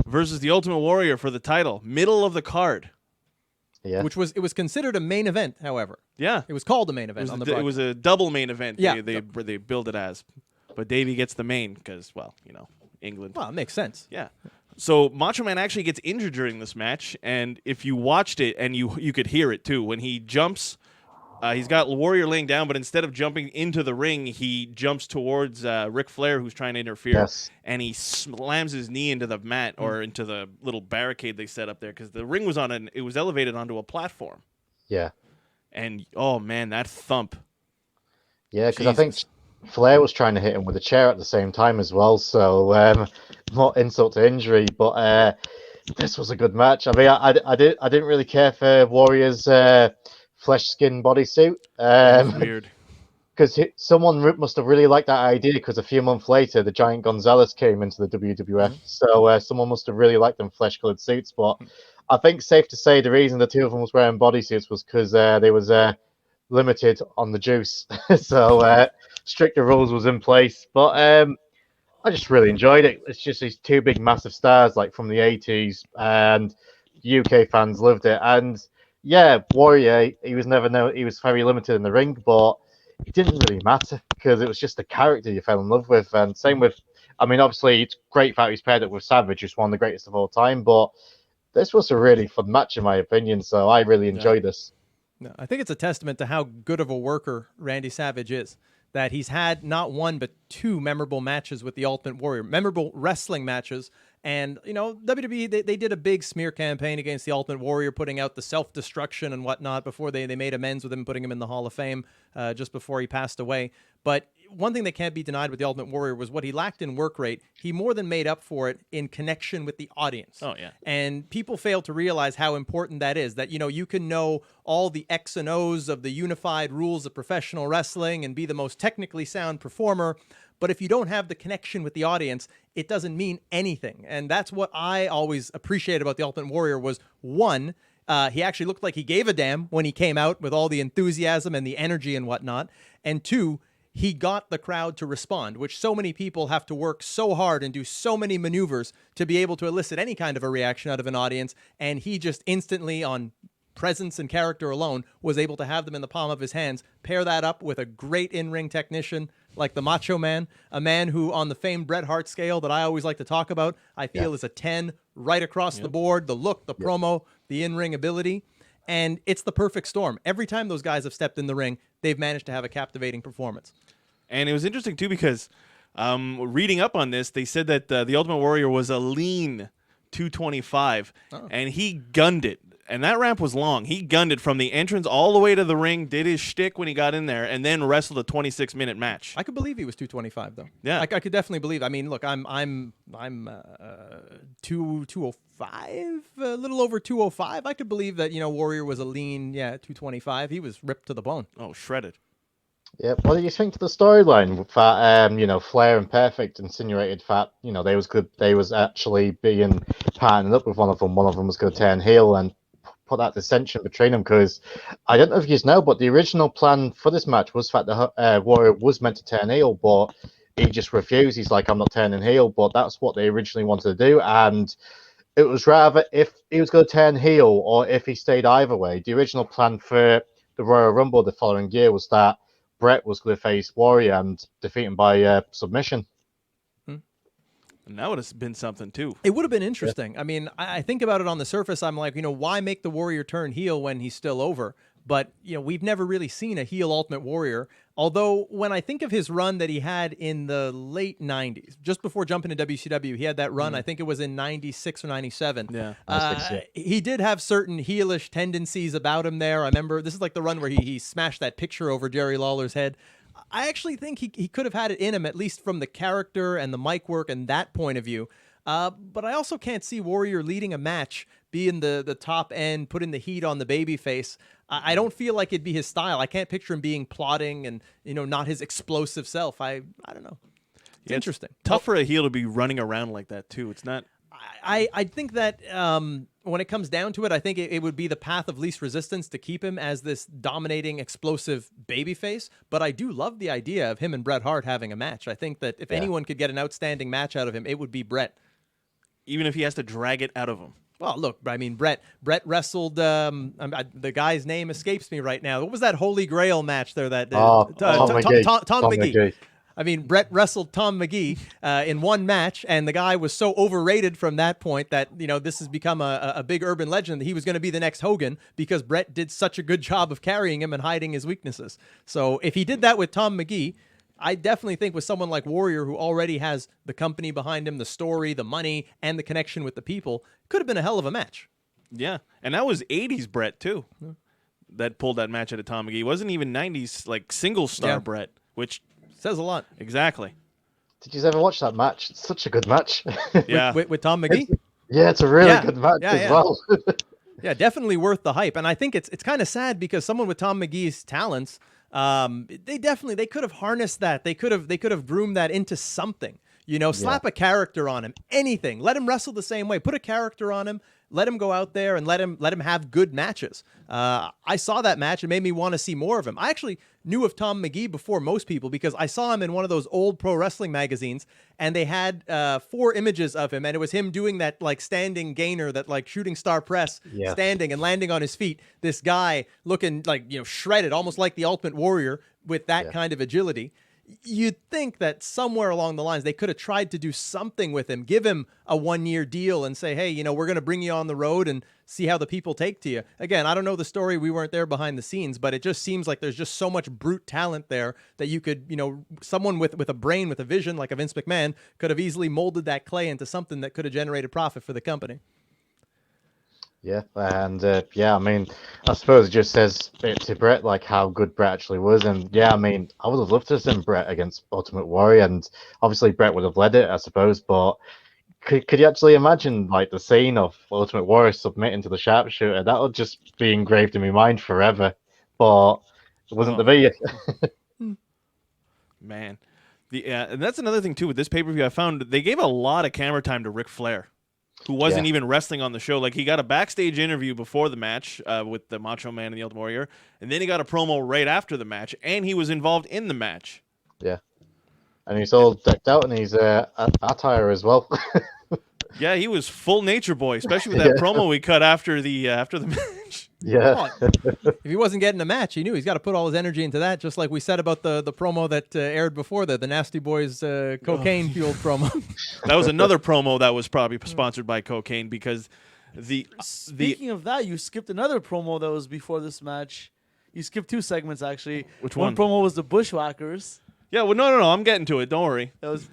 versus the Ultimate Warrior for the title, middle of the card. Yeah, Which was considered a main event, however. Yeah. It was called a main event on the It was broadcast. a double main event. Yeah. They billed it as. But Davey gets the main because, well, England. Well, it makes sense. Yeah. So Macho Man actually gets injured during this match, and if you watched it, and you could hear it too, when he jumps, he's got Warrior laying down, but instead of jumping into the ring, he jumps towards Ric Flair, who's trying to interfere, Yes. and he slams his knee into the mat or into the little barricade they set up there because the ring was it was elevated onto a platform, yeah, and oh man, that thump! yeah. Because I think Jesus. Flair was trying to hit him with a chair at the same time as well. So not insult to injury, but this was a good match. I mean, I didn't really care for Warrior's flesh skin bodysuit. That's weird. Because someone must have really liked that idea, because a few months later, the Giant Gonzalez came into the WWF. So someone must have really liked them flesh-colored suits. But I think safe to say the reason the two of them was wearing bodysuits was because they was limited on the juice. So stricter rules was in place. But I just really enjoyed it. It's just these two big, massive stars like from the 80s, and UK fans loved it. And yeah, Warrior, he was very limited in the ring, but it didn't really matter because it was just the character you fell in love with. And same with, I mean, obviously, it's great that he's paired up with Savage, who's one of the greatest of all time, but this was a really fun match, in my opinion, so I really enjoyed this. No, I think it's a testament to how good of a worker Randy Savage is, that he's had not one but two memorable matches with the Ultimate Warrior, memorable wrestling matches. And, you know, WWE, they did a big smear campaign against the Ultimate Warrior, putting out the self-destruction and whatnot before they made amends with him, putting him in the Hall of Fame just before he passed away. But one thing that can't be denied with the Ultimate Warrior was what he lacked in work rate. He more than made up for it in connection with the audience. Oh, yeah. And people fail to realize how important that is, that, you know, you can know all the X and O's of the unified rules of professional wrestling and be the most technically sound performer, but if you don't have the connection with the audience, it doesn't mean anything. And that's what I always appreciate about the Ultimate Warrior was, one, he actually looked like he gave a damn when he came out with all the enthusiasm and the energy and whatnot. And two, he got the crowd to respond, which so many people have to work so hard and do so many maneuvers to be able to elicit any kind of a reaction out of an audience. And he just instantly, on presence and character alone, was able to have them in the palm of his hands, pair that up with a great in-ring technician like the Macho Man, a man who, on the famed Bret Hart scale that I always like to talk about, I feel is a 10 right across the board, the look, the promo, the in-ring ability. And it's the perfect storm. Every time those guys have stepped in the ring, they've managed to have a captivating performance. And it was interesting, too, because reading up on this, they said that the Ultimate Warrior was a lean 225, and he gunned it. And that ramp was long. He gunned it from the entrance all the way to the ring, did his shtick when he got in there, and then wrestled a 26-minute match. I could believe he was 225, though. Yeah. I could definitely believe. I mean, look, I'm 205, a little over 205. I could believe that, you know, Warrior was a lean, 225. He was ripped to the bone. Oh, shredded. Yeah, what do you think to the storyline that you know, Flair and Perfect insinuated that, you know, they was actually being partnered up with one of them was going to turn heel and put that dissension between them? Because I don't know if you know, but the original plan for this match was that the Warrior was meant to turn heel, but he just refused. He's like, I'm not turning heel, but that's what they originally wanted to do, and it was rather if he was going to turn heel or if he stayed either way. The original plan for the Royal Rumble the following year was that Bret was going to face Warrior and defeat him by submission. And that would have been something, too. It would have been interesting. I mean, I think about it on the surface. I'm like, you know, why make the Warrior turn heel when he's still over? But, you know, we've never really seen a heel Ultimate Warrior. Although, when I think of his run that he had in the late 90s, just before jumping to WCW, he had that run, I think it was in 96 or 97. Yeah. He did have certain heelish tendencies about him there. I remember, this is like the run where he smashed that picture over Jerry Lawler's head. I actually think he could have had it in him, at least from the character and the mic work and that point of view. But I also can't see Warrior leading a match, being the top end, putting the heat on the babyface. I don't feel like it'd be his style. I can't picture him being plotting and, you know, not his explosive self. I don't know. It's interesting. Tough for a heel to be running around like that, too. It's not... I think that when it comes down to it, I think it would be the path of least resistance to keep him as this dominating, explosive babyface. But I do love the idea of him and Bret Hart having a match. I think that if anyone could get an outstanding match out of him, it would be Bret. Even if he has to drag it out of him. Well, look, I mean, Bret wrestled, the guy's name escapes me right now. What was that Holy Grail match there? Tom McGee. I mean, Bret wrestled Tom McGee in one match, and the guy was so overrated from that point that, you know, this has become a big urban legend that he was going to be the next Hogan because Bret did such a good job of carrying him and hiding his weaknesses. So if he did that with Tom McGee, I definitely think with someone like Warrior, who already has the company behind him, the story, the money, and the connection with the people, could have been a hell of a match. Yeah, and that was 80s Bret, too, that pulled that match out of Tom McGee. It wasn't even 90s, like, single-star Bret, which... says a lot. Exactly. Did you ever watch that match? It's such a good match. Yeah. with Tom McGee? It's a really good match as well. Yeah, definitely worth the hype. And I think it's kind of sad because someone with Tom McGee's talents, they could have harnessed that. They could have groomed that into something. You know, slap a character on him, anything. Let him wrestle the same way. Put a character on him. Let him go out there and let him have good matches. I saw that match and made me want to see more of him. I actually knew of Tom McGee before most people because I saw him in one of those old pro wrestling magazines, and they had 4 images of him, and it was him doing that like standing gainer, that like shooting star press, standing and landing on his feet. This guy looking like, you know, shredded, almost like the Ultimate Warrior with that kind of agility. you'd think that somewhere along the lines they could have tried to do something with him, give him a 1-year deal and say, hey, we're going to bring you on the road and see how the people take to you. Again, I don't know the story. We weren't there behind the scenes, but it just seems like there's just so much brute talent there that you could, someone with a brain, with a vision like a Vince McMahon could have easily molded that clay into something that could have generated profit for the company. Yeah, and I mean, I suppose it just says it to Bret like how good Bret actually was, and I mean, I would have loved to have seen Bret against Ultimate Warrior, and obviously Bret would have led it, I suppose. But could you actually imagine like the scene of Ultimate Warrior submitting to the sharpshooter? That would just be engraved in my mind forever. But it wasn't to be. Man, and that's another thing too with this pay-per-view. I found they gave a lot of camera time to Ric Flair, who wasn't even wrestling on the show. Like, he got a backstage interview before the match with the Macho Man and the Ultimate Warrior, and then he got a promo right after the match, and he was involved in the match. Yeah, and he's all decked out in his attire as well. Yeah, he was full Nature Boy, especially with that promo he cut after the match. Yeah. If he wasn't getting a match, he knew he's got to put all his energy into that, just like we said about the promo that aired before the Nasty Boys cocaine-fueled promo. That was another promo that was probably sponsored by cocaine because Speaking of that, you skipped another promo that was before this match. You skipped 2 segments, actually. Which one? One promo was the Bushwhackers. Yeah, well, no, I'm getting to it. Don't worry. That was,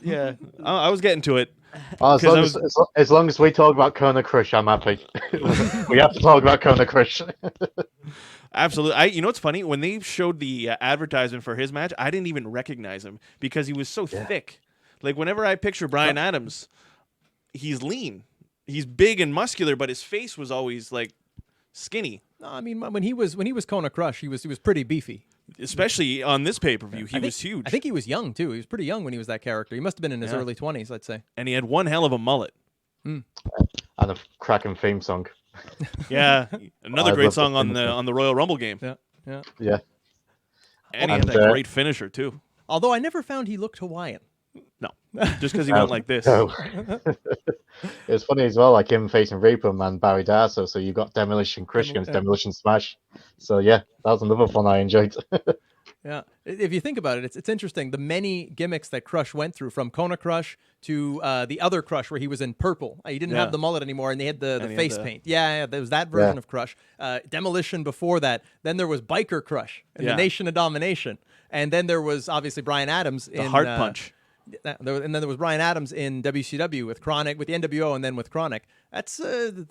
I was getting to it. As long as we talk about Kona Crush, I'm happy. We have to talk about Kona Crush. Absolutely. You know what's funny? When they showed the advertisement for his match, I didn't even recognize him because he was so thick. Like, whenever I picture Bryan Adams, he's lean. He's big and muscular, but his face was always, like, skinny. No, I mean, when he was Kona Crush, he was pretty beefy. Especially on this pay-per-view, he was huge. I think he was young, too. He was pretty young when he was that character. He must have been in his early 20s, I'd say. And he had one hell of a mullet. And a cracking theme song. Yeah, another great song on the Royal Rumble game. Yeah. And he had that great finisher, too. Although I never found he looked Hawaiian. No, just because he went like this. No. It was funny as well, like him facing Reaper Man, Barry Darso. So you got Demolition Chris against Demolition Smash. So yeah, that was another one I enjoyed. Yeah, if you think about it, it's interesting. The many gimmicks that Crush went through, from Kona Crush to the other Crush where he was in purple. He didn't have the mullet anymore, and they had the face paint. Yeah, there was that version of Crush. Demolition before that. Then there was Biker Crush in the Nation of Domination. And then there was obviously Bryan Adams in Hard Punch. And then there was Bryan Adams in WCW with Chronic, with the NWO, and then with Chronic. That's 5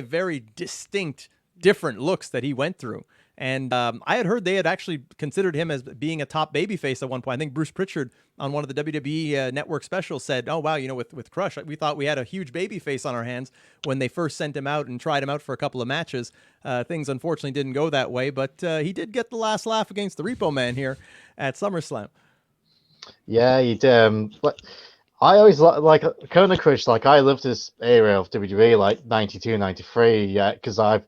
very distinct, different looks that he went through. And I had heard they had actually considered him as being a top babyface at one point. I think Bruce Pritchard on one of the WWE network specials said, "Oh wow, with Crush, we thought we had a huge babyface on our hands when they first sent him out and tried him out for a couple of matches. Things unfortunately didn't go that way, but he did get the last laugh against the Repo Man here at SummerSlam." Yeah, he did. I always like Kona Crush. Like, I loved this era of WWE, like 92, 93. Yeah, because I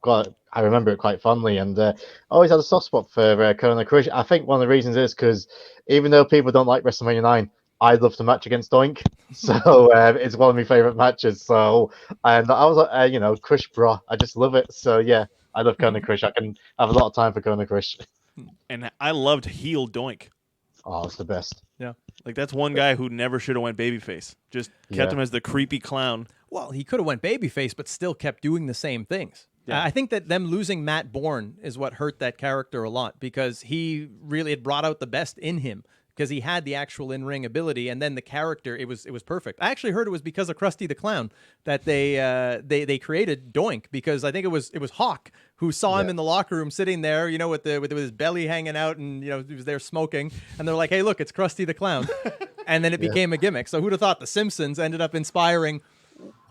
remember it quite fondly, and I always had a soft spot for Kona Crush. I think one of the reasons is because even though people don't like WrestleMania 9, I loved the match against Doink, so it's one of my favorite matches. So, and I was like, Crush bro, I just love it. So yeah, I love Kona Crush. I can have a lot of time for Kona Crush. And I loved heel Doink. Oh, it's the best. Yeah. Like, that's one guy who never should have went babyface. Just kept him as the creepy clown. Well, he could have went babyface, but still kept doing the same things. Yeah. I think that them losing Matt Bourne is what hurt that character a lot, because he really had brought out the best in him, because he had the actual in-ring ability, and then the character, it was perfect. I actually heard it was because of Krusty the Clown that they created Doink, because I think it was Hawk who saw him in the locker room sitting there, with his belly hanging out, and he was there smoking, and they're like, "Hey, look, it's Krusty the Clown," and then it became a gimmick. So who'd have thought the Simpsons ended up inspiring,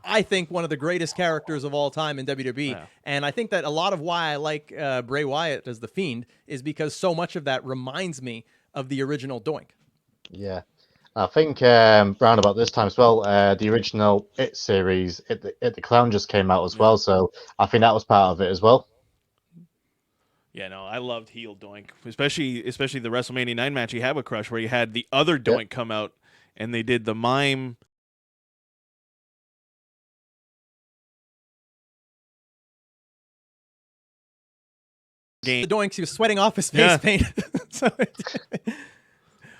I think, one of the greatest characters of all time in WWE. Wow. And I think that a lot of why I like Bray Wyatt as The Fiend is because so much of that reminds me of the original Doink. Yeah. I think round about this time as well, the original It series, It the Clown just came out as well. So I think that was part of it as well. Yeah, no, I loved heel Doink, especially the WrestleMania 9 match he had with Crush, where he had the other Doink come out, and they did the mime. The Doinks, he was sweating off his face paint. So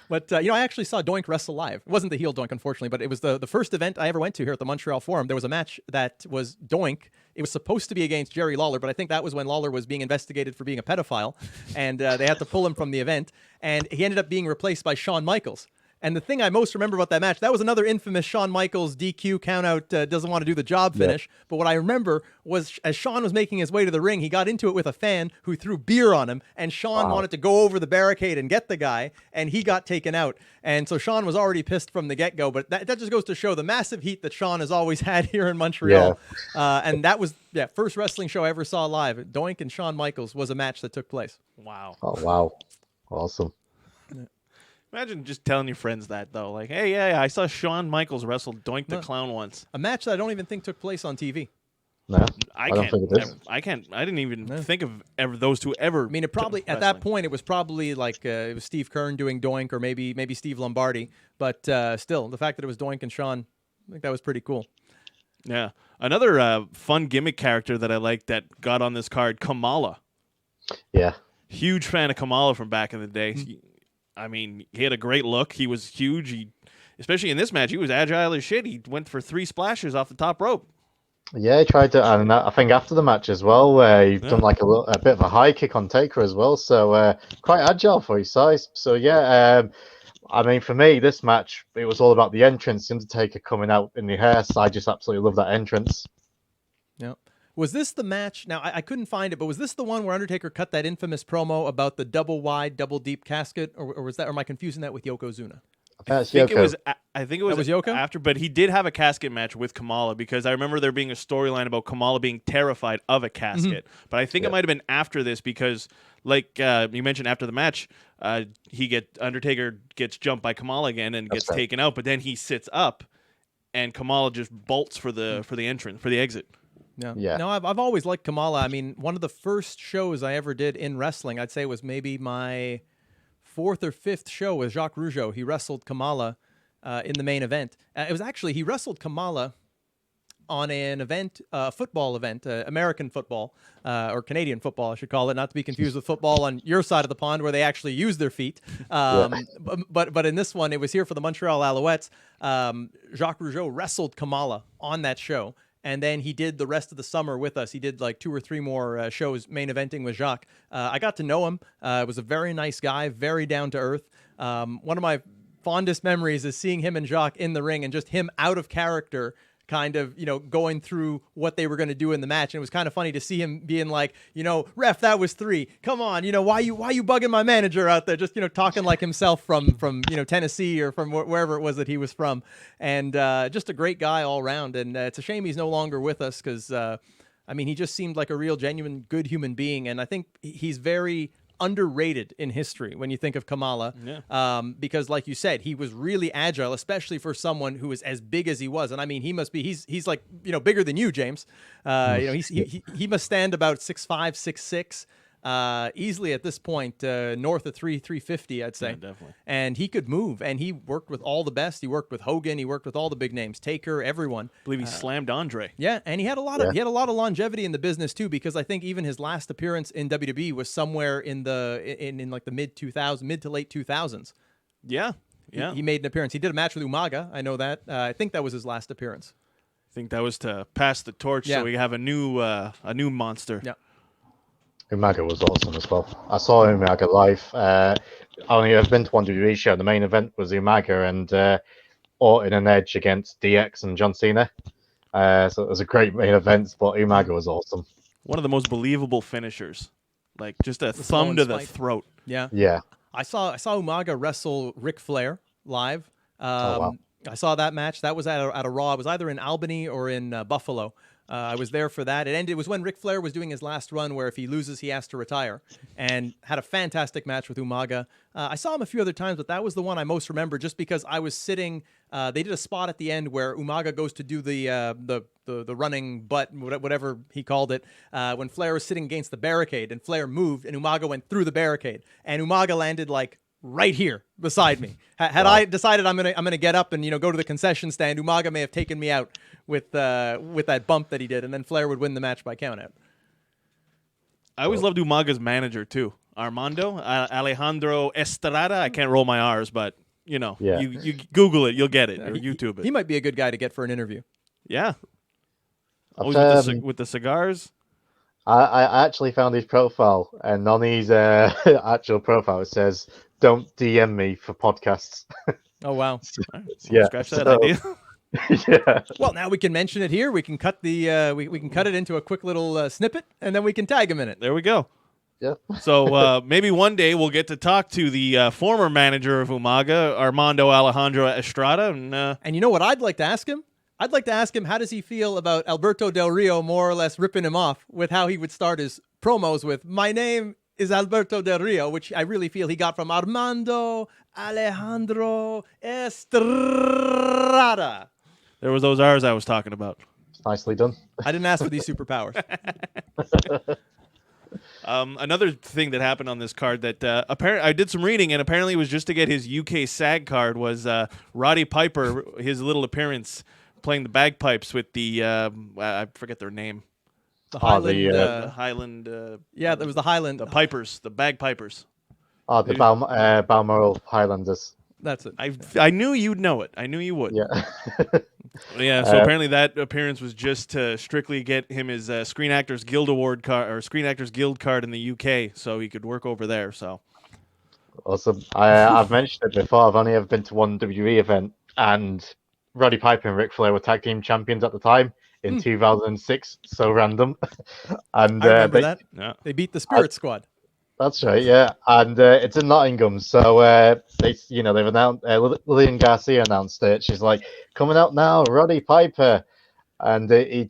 But, I actually saw Doink wrestle live. It wasn't the heel Doink, unfortunately, but it was the first event I ever went to here at the Montreal Forum. There was a match that was Doink. It was supposed to be against Jerry Lawler, but I think that was when Lawler was being investigated for being a pedophile, and they had to pull him from the event. And he ended up being replaced by Shawn Michaels. And the thing I most remember about that match, that was another infamous Shawn Michaels DQ countout, doesn't want to do the job finish. Yep. But what I remember was as Shawn was making his way to the ring, he got into it with a fan who threw beer on him. And Shawn wanted to go over the barricade and get the guy, and he got taken out. And so Shawn was already pissed from the get-go. But that just goes to show the massive heat that Shawn has always had here in Montreal. Yeah. And that was, first wrestling show I ever saw live. Doink and Shawn Michaels was a match that took place. Wow. Oh, wow. Awesome. Imagine just telling your friends that, though. Like, hey, yeah, I saw Shawn Michaels wrestle Doink the Clown once. A match that I don't even think took place on TV. No, I don't think it is. I can't. I didn't even think of those two ever. I mean, it probably at that point it was probably like it was Steve Kern doing Doink, or maybe Steve Lombardi. But still, the fact that it was Doink and Shawn, I think that was pretty cool. Yeah, another fun gimmick character that I liked that got on this card, Kamala. Yeah, huge fan of Kamala from back in the day. I mean, he had a great look. He was huge. Especially in this match, he was agile as shit. He went for 3 splashes off the top rope. Yeah, he tried to, and I think after the match as well, he done like a bit of a high kick on Taker as well. So quite agile for his size. So I mean, for me, this match, it was all about the entrance, Undertaker coming out in the hair. So I just absolutely love that entrance. Yeah. Was this the match? Now, I couldn't find it, but was this the one where Undertaker cut that infamous promo about the double wide, double deep casket? Or was that, or am I confusing that with Yokozuna? I think it was Yoko? after, but he did have a casket match with Kamala, because I remember there being a storyline about Kamala being terrified of a casket. Mm-hmm. But I think it might have been after this, because like you mentioned, after the match, Undertaker gets jumped by Kamala again and gets taken out, but then he sits up and Kamala just bolts for the entrance, for the exit. Yeah. No, I've always liked Kamala. I mean, one of the first shows I ever did in wrestling, I'd say was maybe my 4th or 5th show with Jacques Rougeau. He wrestled Kamala in the main event. It was actually, he wrestled Kamala on an event, football event, American football, or Canadian football, I should call it, not to be confused with football on your side of the pond where they actually use their feet. But in this one, it was here for the Montreal Alouettes. Jacques Rougeau wrestled Kamala on that show. And then he did the rest of the summer with us. He did like 2 or 3 more shows main eventing with Jacques. I got to know him. Was a very nice guy, very down to earth. One of my fondest memories is seeing him and Jacques in the ring and just him out of character, kind of, going through what they were going to do in the match. And it was kind of funny to see him being like, ref, that was 3. Come on, why you bugging my manager out there? Just, talking like himself from Tennessee or from wherever it was that he was from. And just a great guy all around. And it's a shame he's no longer with us, because, he just seemed like a real, genuine, good human being. And I think he's very underrated in history when you think of Kamala, because like you said, he was really agile, especially for someone who is as big as he was. And I mean, he's like, bigger than you, James. He must stand about 6'5", 6'6", easily at this point, north of 350, I'd say. Yeah, definitely. And he could move, and he worked with all the best. He worked with Hogan, he worked with all the big names, Taker, everyone. I believe he slammed Andre. Yeah, and he had a lot of longevity in the business too, because I think even his last appearance in WWE was somewhere in like the mid to late 2000s. Yeah. He made an appearance. He did a match with Umaga. I know that. I think that was his last appearance. I think that was to pass the torch, so we have a new monster. Yeah. Umaga was awesome as well. I saw Umaga live. I've been to one WWE show. The main event was Umaga and Orton and Edge against DX and John Cena. So it was a great main event, but Umaga was awesome. One of the most believable finishers. Like just a thumb to the throat. Yeah. Yeah. I saw Umaga wrestle Ric Flair live. Wow. I saw that match. That was at a Raw. It was either in Albany or in Buffalo. I was there for that. It was when Ric Flair was doing his last run, where if he loses, he has to retire, and had a fantastic match with Umaga. I saw him a few other times, but that was the one I most remember, just because I was sitting. They did a spot at the end where Umaga goes to do the running butt, whatever he called it, when Flair was sitting against the barricade, and Flair moved, and Umaga went through the barricade, and Umaga landed like right here beside me. Had I decided I'm gonna get up and go to the concession stand, Umaga may have taken me out with that bump that he did, and then Flair would win the match by countout. I always loved Umaga's manager too. Alejandro Estrada. I can't roll my R's, but Yeah. you Google it, you'll get it, or YouTube it. He might be a good guy to get for an interview. Yeah. Always I've, with the cigars. I actually found his profile, and on his actual profile it says, "Don't DM me for podcasts." Oh, wow. Yeah, Scratch that so- idea. Yeah. Well, now we can mention it here. We can cut the we can cut it into a quick little snippet, and then we can tag him in it. There we go. Yeah. So maybe one day we'll get to talk to the former manager of Umaga, Armando Alejandro Estrada. And you know what I'd like to ask him? I'd like to ask him, how does he feel about Alberto Del Rio more or less ripping him off with how he would start his promos with, "My name is Alberto Del Rio," which I really feel he got from Armando Alejandro Estrada. There was those R's I was talking about. Nicely done. I didn't ask for these superpowers. Another thing that happened on this card that apparently I did some reading, and apparently it was just to get his UK SAG card, was Roddy Piper, his little appearance playing the bagpipes with the I forget their name. The Highland. The Highland. Yeah, there was the Highland. The pipers, the bagpipers. Oh, the Balmoral Highlanders. That's it. I knew you'd know it. I knew you would. Yeah. Yeah, so apparently that appearance was just to strictly get him his Screen Actors Guild Award card, or Screen Actors Guild card in the UK, so he could work over there. So Awesome. I've mentioned it before. I've only ever been to one WWE event, and Roddy Piper and Ric Flair were tag team champions at the time in 2006. So random. And I remember that. yeah. They beat the Spirit Squad. That's right, yeah, and it's in Nottingham. So they've announced Lillian Garcia announced it. She's like, "Coming out now, Roddy Piper," and he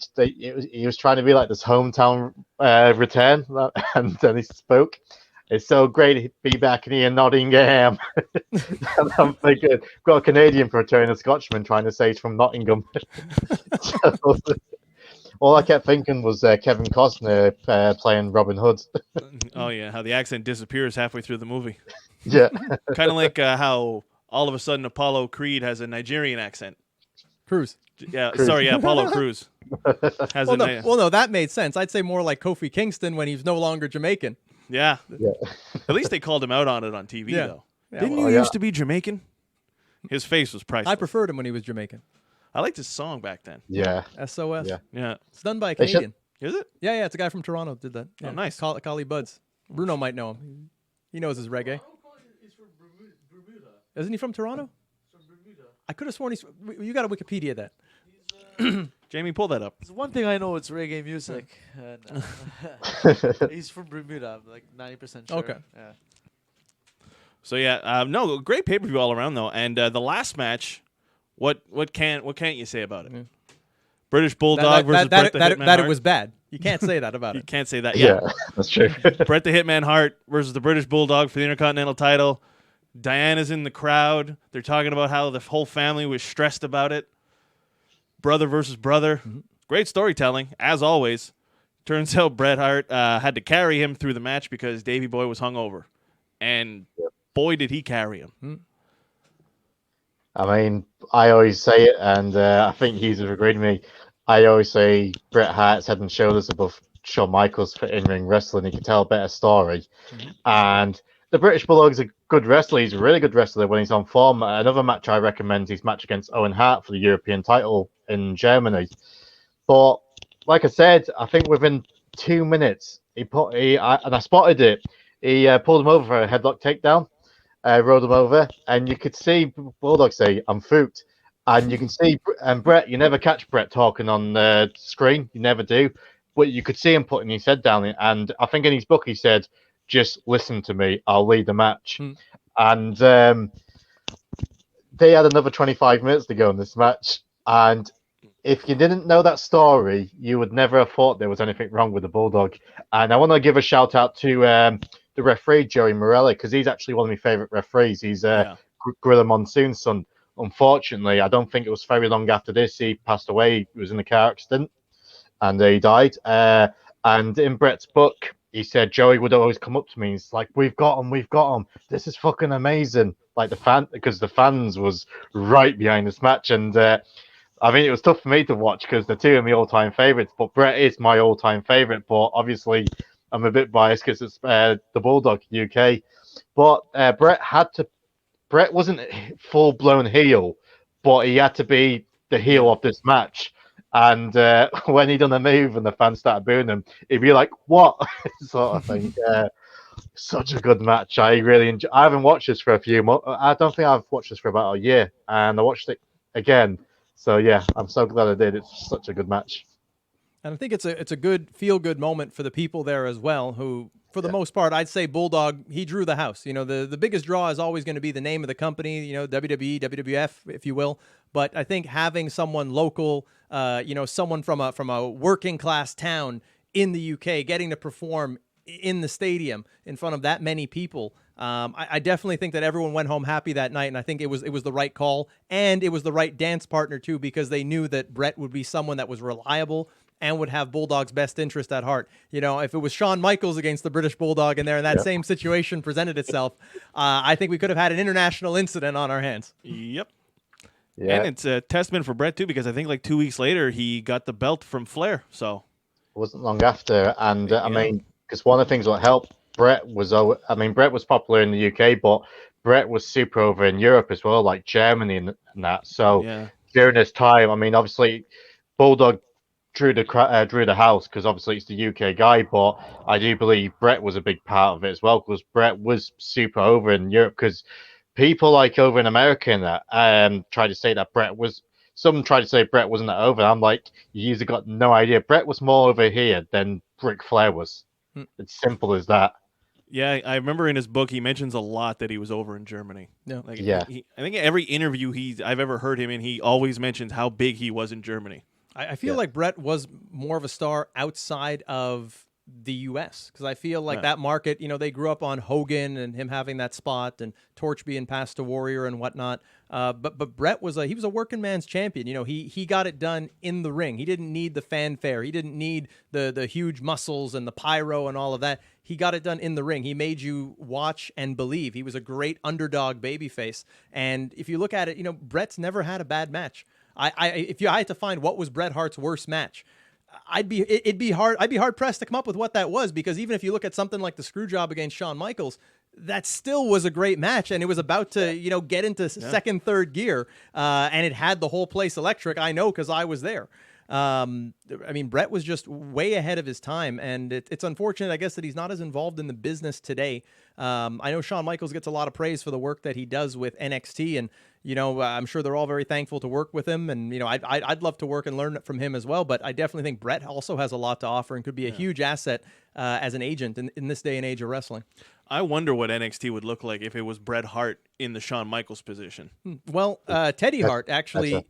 was trying to be like this hometown return, and then he spoke. "It's so great to be back in here in Nottingham." And I'm thinking, got a Canadian for a turn, a Scotsman trying to say he's from Nottingham. So, all I kept thinking was Kevin Costner playing Robin Hood. Oh yeah, how the accent disappears halfway through the movie. Yeah. Kind of like how all of a sudden Apollo Creed has a Nigerian accent. Cruz. Yeah, Cruz. sorry, yeah, Apollo Crews has Well, no, that made sense. I'd say more like Kofi Kingston when he's no longer Jamaican. yeah. Yeah. At least they called him out on it on TV Yeah. though. Yeah, Didn't well, you yeah. used to be Jamaican? His face was priceless. I preferred him when he was Jamaican. I liked his song back then. Yeah. SOS. Yeah. Yeah, It's done by a They should- Canadian. is it? Yeah, it's a guy from Toronto did that. Yeah. Oh, nice. Collie Buds. Bruno might know him. He knows his reggae. He's from Bermuda. Isn't he from Toronto? From Bermuda. I could have sworn he's. You got to Wikipedia that. Jamie, pull that up. There's one thing I know, it's reggae music. And, he's from Bermuda. I'm like 90% sure. Okay. Yeah. So yeah, no, great pay per view all around though. And the last match, what can't you say about it? Yeah. British Bulldog versus Bret the Hitman Hart. It was bad. You can't say that about You it. can't say that. Yeah, Yeah, that's true. Bret the Hitman Hart versus the British Bulldog for the Intercontinental title. Diana's in the crowd. They're talking about how the whole family was stressed about it. Brother versus brother. Mm-hmm. Great storytelling, as always. Turns out Bret Hart had to carry him through the match because Davey Boy was hungover. And boy, did he carry him. I mean, I always say it, and I think he's agreed with me. I always say Bret Hart's head and shoulders above Shawn Michaels for in-ring wrestling. He can tell a better story. And the British Bulldog's a good wrestler. He's a really good wrestler when he's on form. Another match I recommend is his match against Owen Hart for the European title in Germany. But like I said, I think within 2 minutes, I spotted it. He pulled him over for a headlock takedown, rode him over, and you could see Bulldog say, "I'm fooked." And you can see, and Bret, you never catch Bret talking on the screen. You never do. But you could see him putting his head down. And I think in his book, he said, "Just listen to me. I'll lead the match." And they had another 25 minutes to go in this match. And if you didn't know that story, you would never have thought there was anything wrong with the Bulldog. And I want to give a shout out to the referee, Joey Morelli, because he's actually one of my favorite referees. He's Gorilla Monsoon's son. Unfortunately, I don't think it was very long after this he passed away. He was in a car accident and he died. And in Bret's book, he said Joey would always come up to me. He's like, we've got him. This is fucking amazing." Like because the fans was right behind this match. And I mean, it was tough for me to watch because the two are my all-time favorites. But Bret is my all-time favorite. But obviously, I'm a bit biased because it's the Bulldog UK, but Bret wasn't full blown heel, but he had to be the heel of this match. And when he done a move and the fans started booing him, he'd be like, "What?" sort of thing. Such a good match. I really enjoy. I haven't watched this for a few months. I don't think I've watched this for about a year, and I watched it again. So yeah, I'm so glad I did. It's such a good match. And I think it's a good feel good moment for the people there as well, who for the most part, I'd say Bulldog, he drew the house. You know, the biggest draw is always going to be the name of the company, you know, WWE, WWF, if you will. But I think having someone local, someone from a working class town in the UK getting to perform in the stadium in front of that many people, I definitely think that everyone went home happy that night, and I think it was the right call, and it was the right dance partner too, because they knew that Bret would be someone that was reliable and would have Bulldog's best interest at heart. You know, if it was Shawn Michaels against the British Bulldog and that same situation presented itself, I think we could have had an international incident on our hands. Yep. Yeah. And it's a testament for Bret too, because I think like 2 weeks later he got the belt from Flair. So It wasn't long after, and I mean, because one of the things that helped Bret was, Bret was popular in the UK, but Bret was super over in Europe as well, like Germany and that. So during this time, I mean, obviously, Bulldog drew the house because obviously it's the UK guy, but I do believe Bret was a big part of it as well, because Bret was super over in Europe, because people like over in America and that tried to say that Bret was. Some tried to say Bret wasn't that over. I'm like, you usually got no idea. Bret was more over here than Ric Flair was. It's simple as that. Yeah, I remember in his book he mentions a lot that he was over in Germany. Yeah, I think every interview I've ever heard him in, he always mentions how big he was in Germany. I feel like Bret was more of a star outside of the U.S. because I feel like that market, you know, they grew up on Hogan and him having that spot and Torch being passed to Warrior and whatnot. But Bret was he was a working man's champion. You know, he got it done in the ring. He didn't need the fanfare. He didn't need the huge muscles and the pyro and all of that. He got it done in the ring. He made you watch and believe. He was a great underdog babyface. And if you look at it, you know, Bret's never had a bad match. I had to find what was Bret Hart's worst match, I'd be hard pressed to come up with what that was, because even if you look at something like the screw job against Shawn Michaels, that still was a great match, and it was about to get into second, third gear, and it had the whole place electric. I know because I was there. I mean, Bret was just way ahead of his time, and it's unfortunate, I guess, that he's not as involved in the business today. I know Shawn Michaels gets a lot of praise for the work that he does with NXT, and I'm sure they're all very thankful to work with him, and I'd love to work and learn from him as well. But I definitely think Bret also has a lot to offer and could be a huge asset as an agent in this day and age of wrestling. I wonder what NXT would look like if it was Bret Hart in the Shawn Michaels position. Well, Teddy Hart actually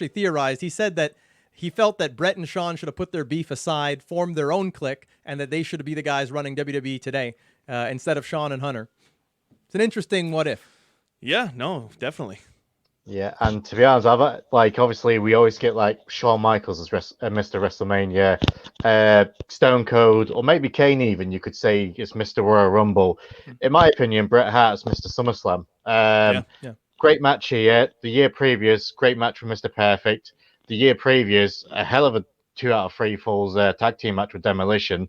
theorized. He said that he felt that Bret and Shawn should have put their beef aside, formed their own clique, and that they should be the guys running WWE today instead of Shawn and Hunter. It's an interesting what if. Yeah, no, definitely. Yeah, and to be honest, obviously we always get like Shawn Michaels as Mr. WrestleMania, Stone Cold, or maybe Kane even, you could say is Mr. Royal Rumble. In my opinion, Bret Hart is Mr. SummerSlam. Great match here. The year previous, great match with Mr. Perfect. The year previous, a hell of a 2 out of 3 falls tag team match with Demolition.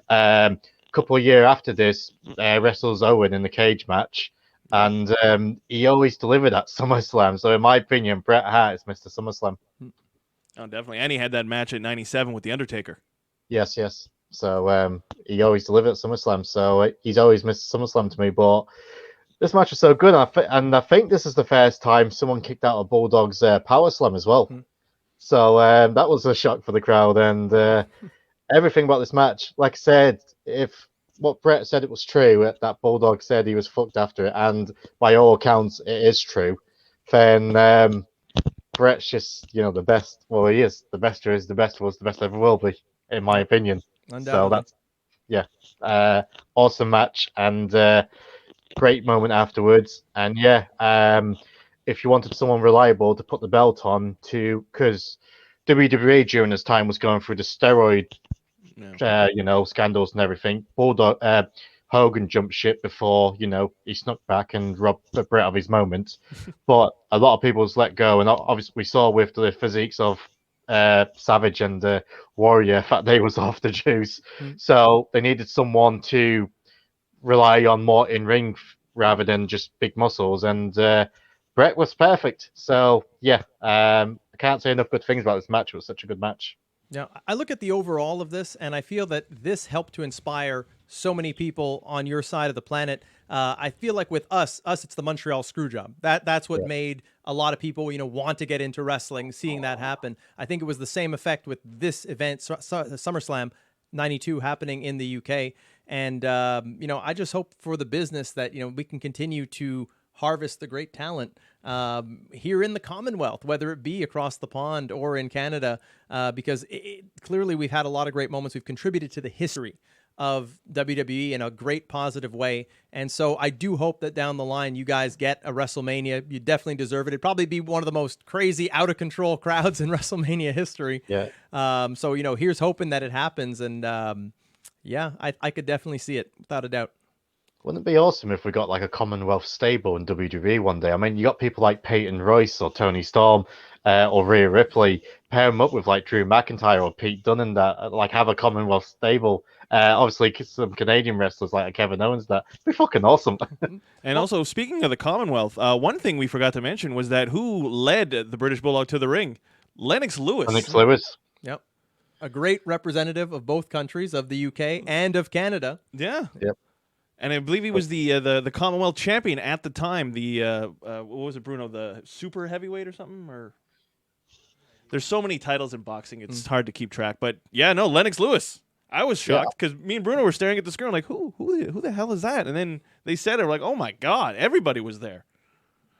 Couple of years after this, wrestles Owen in the cage match. And he always delivered at SummerSlam. So in my opinion, Bret Hart is Mr. SummerSlam. Oh, definitely. And he had that match at 97 with The Undertaker. Yes. So he always delivered at SummerSlam. So he's always Mr. SummerSlam to me. But this match was so good. And I think this is the first time someone kicked out of Bulldog's Power Slam as well. So that was a shock for the crowd. And everything about this match, like I said, if what Bret said it was true, that Bulldog said he was fucked after it, and by all accounts it is true, then Bret's just the best. Well, he is the best there is, the best was, the best ever will be, in my opinion. Undoubtedly. So that's awesome match, and great moment afterwards. And if you wanted someone reliable to put the belt on to, because WWE during this time was going through the steroid scandals and everything. Hogan jumped ship before, he snuck back and robbed Bret of his moment. But a lot of people was let go, and obviously we saw with the physiques of Savage and Warrior that day was off the juice. So they needed someone to rely on more in ring rather than just big muscles. And Bret was perfect. So yeah, I can't say enough good things about this match. It was such a good match. Now, I look at the overall of this, and I feel that this helped to inspire so many people on your side of the planet. I feel like with us, it's the Montreal Screwjob. That's what made a lot of people, want to get into wrestling, seeing that happen. I think it was the same effect with this event, SummerSlam '92, happening in the UK. And, I just hope for the business that, we can continue to harvest the great talent here in the Commonwealth, whether it be across the pond or in Canada, because clearly we've had a lot of great moments. We've contributed to the history of WWE in a great positive way. And so I do hope that down the line you guys get a WrestleMania. You definitely deserve it. It'd probably be one of the most crazy, out of control crowds in WrestleMania history. Yeah. So, here's hoping that it happens. And I could definitely see it without a doubt. Wouldn't it be awesome if we got like a Commonwealth stable in WWE one day? I mean, you got people like Peyton Royce or Tony Storm or Rhea Ripley, pair them up with like Drew McIntyre or Pete Dunne and that, like have a Commonwealth stable. Obviously, some Canadian wrestlers like Kevin Owens, that would be fucking awesome. And also, speaking of the Commonwealth, one thing we forgot to mention was that who led the British Bulldog to the ring? Lennox Lewis. Lennox Lewis. Yep. A great representative of both countries, of the UK and of Canada. Yeah. Yep. And I believe he was the Commonwealth champion at the time. The what was it, Bruno? The super heavyweight or something? Or there's so many titles in boxing, it's hard to keep track. But yeah, no, Lennox Lewis. I was shocked because me and Bruno were staring at the screen like, who the hell is that? And then they said it, we're like, oh my god, everybody was there.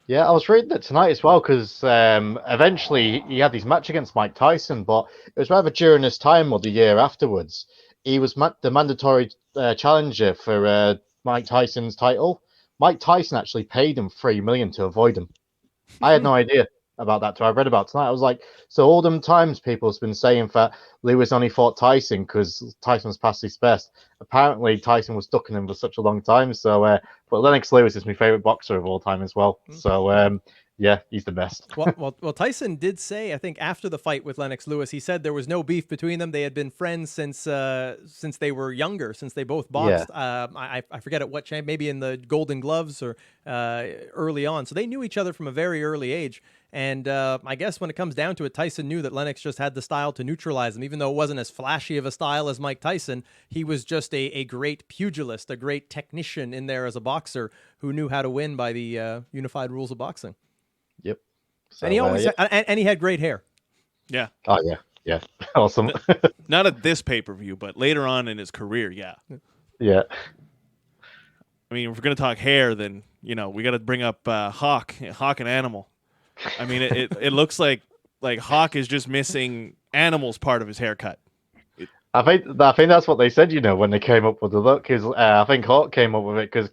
Yeah, I was reading it tonight as well because eventually he had his match against Mike Tyson, but it was rather during his time or the year afterwards. He was the mandatory challenger for Mike Tyson's title. Mike Tyson actually paid him $3 million to avoid him. I had no idea about that till I read about it tonight. I was like, so all them times people have been saying that Lewis only fought Tyson because Tyson was past his best. Apparently, Tyson was ducking him for such a long time. So, but Lennox Lewis is my favorite boxer of all time as well. So, yeah, he's the best. Well, Tyson did say, I think after the fight with Lennox Lewis, he said there was no beef between them. They had been friends since they were younger, since they both boxed. Yeah. I forget at what champ, maybe in the Golden Gloves or early on. So they knew each other from a very early age. And I guess when it comes down to it, Tyson knew that Lennox just had the style to neutralize him. Even though it wasn't as flashy of a style as Mike Tyson, he was just a great pugilist, a great technician in there as a boxer who knew how to win by the unified rules of boxing. Yep. So, and he always and he had great hair. Yeah. Oh yeah, awesome. Not at this pay-per-view, but later on in his career, yeah. Yeah. I mean, if we're gonna talk hair, then we got to bring up Hawk and Animal. I mean, it looks like Hawk is just missing Animal's part of his haircut. I think that's what they said, when they came up with the look. Is I think Hawk came up with it because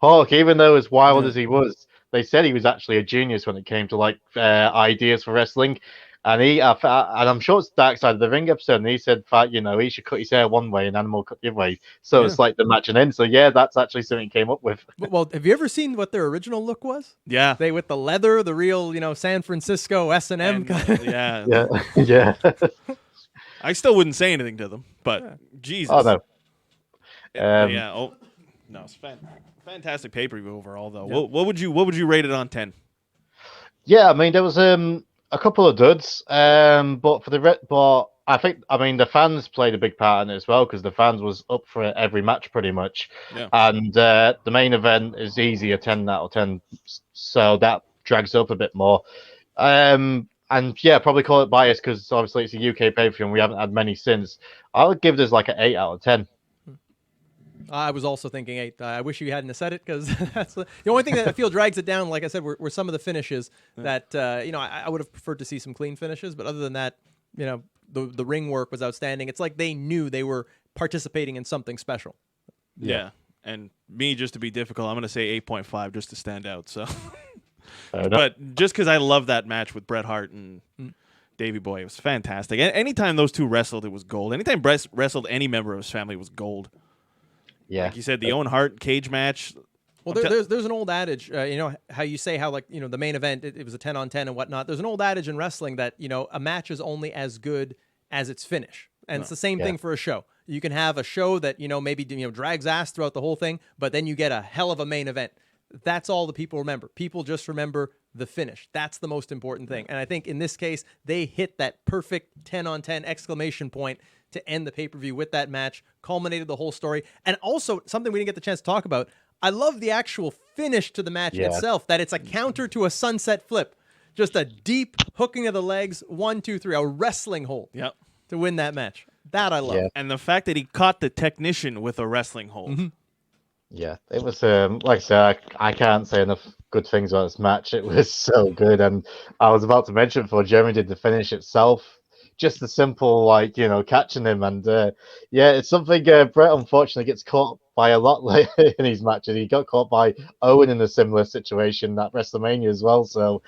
Hawk, even though as wild as he was, they said he was actually a genius when it came to ideas for wrestling. And and I'm sure it's Dark Side of the Ring episode, and he said that he should cut his hair one way and Animal cut the other way, so it's like the match and end. So yeah, that's actually something he came up with. Well, have you ever seen what their original look was? Yeah, they with the leather, the real San Francisco S&M kind. Yeah. I still wouldn't say anything to them, but Jesus. Oh no. Yeah. Oh no, it's fantastic pay-per-view overall though. Yeah. What would you rate it on 10? Yeah, I mean there was a couple of duds, but I think the fans played a big part in it as well because the fans was up for every match pretty much, and the main event is easy a 10 out of 10, so that drags up a bit more, and yeah, probably call it biased because obviously it's a UK pay-per-view and we haven't had many since. I would give this like an 8 out of 10. I was also thinking 8. I wish you hadn't said it because that's the only thing that I feel drags it down. Like I said, were some of the finishes that I would have preferred to see some clean finishes, but other than that, the ring work was outstanding. It's like they knew they were participating in something special. Yeah. And me, just to be difficult, I'm going to say 8.5 just to stand out. So, but just because I love that match with Bret Hart and Davey Boy, it was fantastic. Anytime those two wrestled, it was gold. Anytime Bret wrestled any member of his family, it was gold. Yeah, like you said, the Owen Hart cage match, Well, there's an old adage, you know, how you say how, like, you know, the main event, it was a 10-on-10 and whatnot. There's an old adage in wrestling that, you know, a match is only as good as its finish. And it's the same thing for a show. You can have a show that, you know, maybe, you know, drags ass throughout the whole thing, but then you get a hell of a main event. That's all the people remember. People just remember the finish. That's the most important thing. And I think in this case, they hit that perfect 10-on-10 exclamation point to end the pay-per-view with that match, culminated the whole story. And also, something we didn't get the chance to talk about, I love the actual finish to the match itself, that it's a counter to a sunset flip. Just a deep hooking of the legs, 1, 2, 3, a wrestling hold to win that match. That I love. Yeah. And the fact that he caught the technician with a wrestling hold. Mm-hmm. Yeah, it was, like I said, I can't say enough good things about this match. It was so good. And I was about to mention before Jeremy did the finish itself, just the simple, like, you know, catching him. And yeah, it's something Bret unfortunately gets caught by a lot later in his matches. He got caught by Owen in a similar situation at WrestleMania as well. So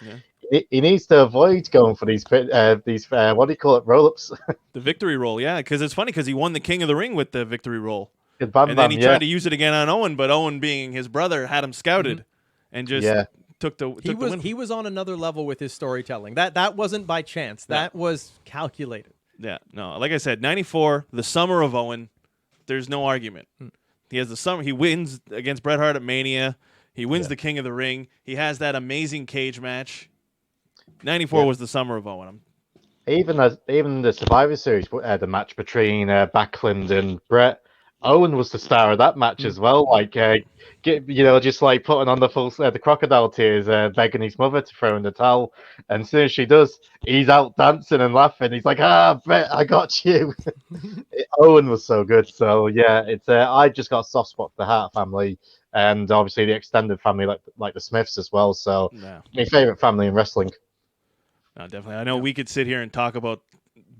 he needs to avoid going for these what do you call it, roll-ups? The victory roll, yeah, because it's funny because he won the King of the Ring with the victory roll. Bam, and then he tried to yeah. use it again on Owen, but Owen, being his brother, had him scouted and just took the win. He was on another level with his storytelling. That wasn't by chance. That was calculated. Yeah, no, like I said, 94, the summer of Owen. There's no argument. He has the summer. He wins against Bret Hart at Mania. He wins the King of the Ring. He has that amazing cage match. 94 was the summer of Owen. Even the Survivor Series, the match between Backlund and Bret, Owen was the star of that match as well. Like, just like putting on the crocodile tears, begging his mother to throw in the towel. And as soon as she does, he's out dancing and laughing. He's like, Bret, I got you. Owen was so good. So yeah, it's I just got a soft spot for the Hart family, and obviously the extended family, like the Smiths as well. So my favorite family in wrestling. No, definitely. I know we could sit here and talk about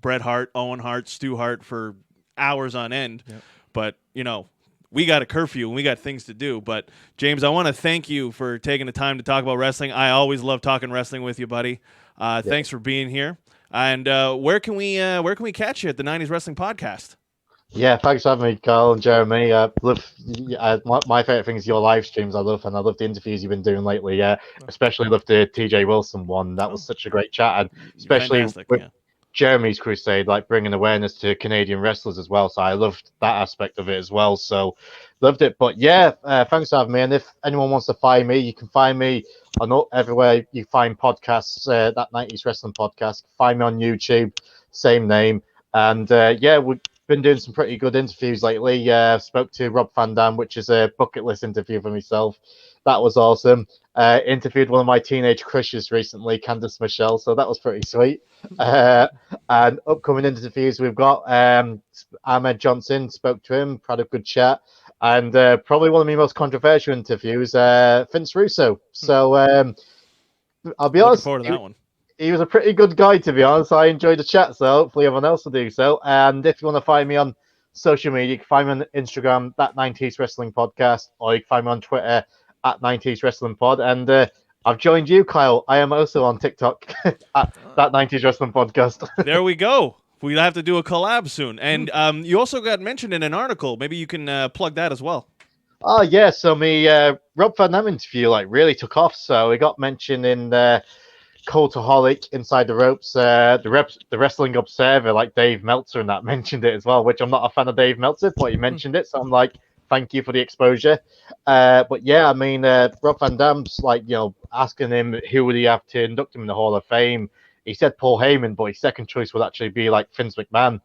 Bret Hart, Owen Hart, Stu Hart for hours on end. Yep. But, you know, we got a curfew and we got things to do. But, James, I want to thank you for taking the time to talk about wrestling. I always love talking wrestling with you, buddy. Thanks for being here. And where can we catch you at the 90s Wrestling Podcast? Yeah, thanks for having me, Carl and Jeremy. My favorite thing is your live streams. I love the interviews you've been doing lately. Especially love the TJ Wilson one. That was such a great chat, and especially with Jeremy's crusade, like bringing awareness to Canadian wrestlers as well. So I loved that aspect of it as well. So loved it. But yeah, thanks for having me. And if anyone wants to find me, you can find me on everywhere you find podcasts. That 90s Wrestling Podcast. Find me on YouTube, same name. And we've been doing some pretty good interviews lately. Spoke to Rob Van Dam, which is a bucket list interview for myself. That was awesome. Interviewed one of my teenage crushes recently, Candice Michelle, so that was pretty sweet. And upcoming interviews, we've got Ahmed Johnson, spoke to him, had a good chat. And probably one of my most controversial interviews, Vince Russo. So I'll be honest. Looking forward to that one. He was a pretty good guy, to be honest. I enjoyed the chat, so hopefully everyone else will do so. And if you want to find me on social media, you can find me on Instagram, that 90s Wrestling Podcast, or you can find me on Twitter, at 90s Wrestling Pod. And I've joined you, Kyle. I am also on TikTok, at that 90s Wrestling Podcast. There we go. We'll have to do a collab soon. And you also got mentioned in an article. Maybe you can plug that as well. Oh, yeah. So my Rob Van Dam interview really took off. So it got mentioned in Cultaholic, Inside the Ropes, the Wrestling Observer, like Dave Meltzer, and that mentioned it as well, which I'm not a fan of Dave Meltzer, but he mentioned it, so I'm like, thank you for the exposure. But yeah, I mean, Rob Van Dam's asking him who would he have to induct him in the Hall of Fame. He said Paul Heyman, but his second choice would actually be like Vince McMahon,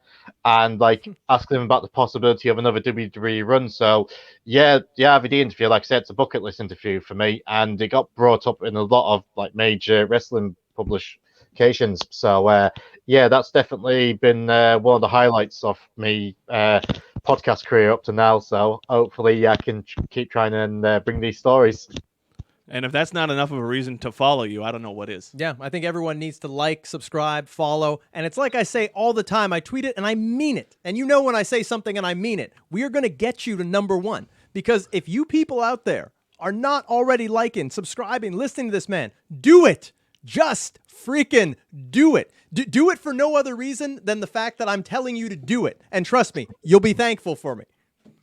and asking him about the possibility of another WWE run. So yeah, the RVD interview, like I said, it's a bucket list interview for me, and it got brought up in a lot of major wrestling publications. So yeah, that's definitely been one of the highlights of me podcast career up to now. So hopefully I can keep trying and bring these stories. And if that's not enough of a reason to follow you, I don't know what is. Yeah, I think everyone needs to like, subscribe, follow. And it's like I say all the time, I tweet it and I mean it. And you know when I say something and I mean it, we are going to get you to #1. Because if you people out there are not already liking, subscribing, listening to this man, do it. Just freaking do it. Do it for no other reason than the fact that I'm telling you to do it. And trust me, you'll be thankful for me.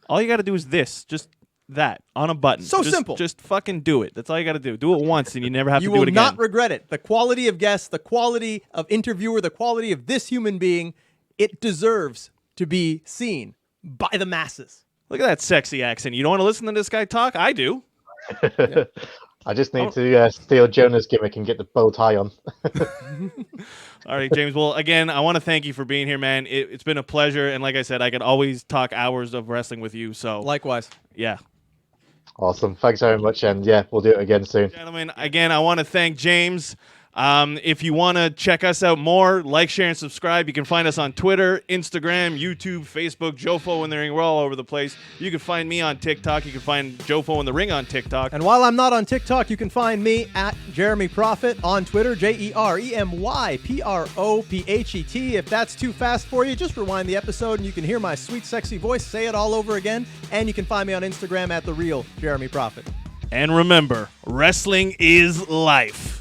All you got to do is this. Just that on a button. So simple. Just fucking do it. That's all you got to do. Do it once, and you never have You to do it will again. not regret it. The quality of guest, the quality of interviewer, the quality of this human being, it deserves to be seen by the masses. Look at that sexy accent. You don't want to listen to this guy talk? I do. I just need to steal Jonah's gimmick and get the bow tie on. All right, James. Well, again, I want to thank you for being here, man. It's been a pleasure. And like I said, I could always talk hours of wrestling with you. So, Likewise. yeah. Awesome. Thanks very much. And yeah, we'll do it again soon. Gentlemen, again, I want to thank James. If you want to check us out more, like, share, and subscribe. You can find us on Twitter, Instagram, YouTube, Facebook, Jofo in the Ring. We're all over the place. You can find me on TikTok. You can find Jofo in the Ring on TikTok. And while I'm not on TikTok, you can find me at Jeremy Prophet on Twitter, JeremyProphet. If that's too fast for you, just rewind the episode and you can hear my sweet, sexy voice say it all over again. And you can find me on Instagram at The Real Jeremy Prophet. And remember, wrestling is life.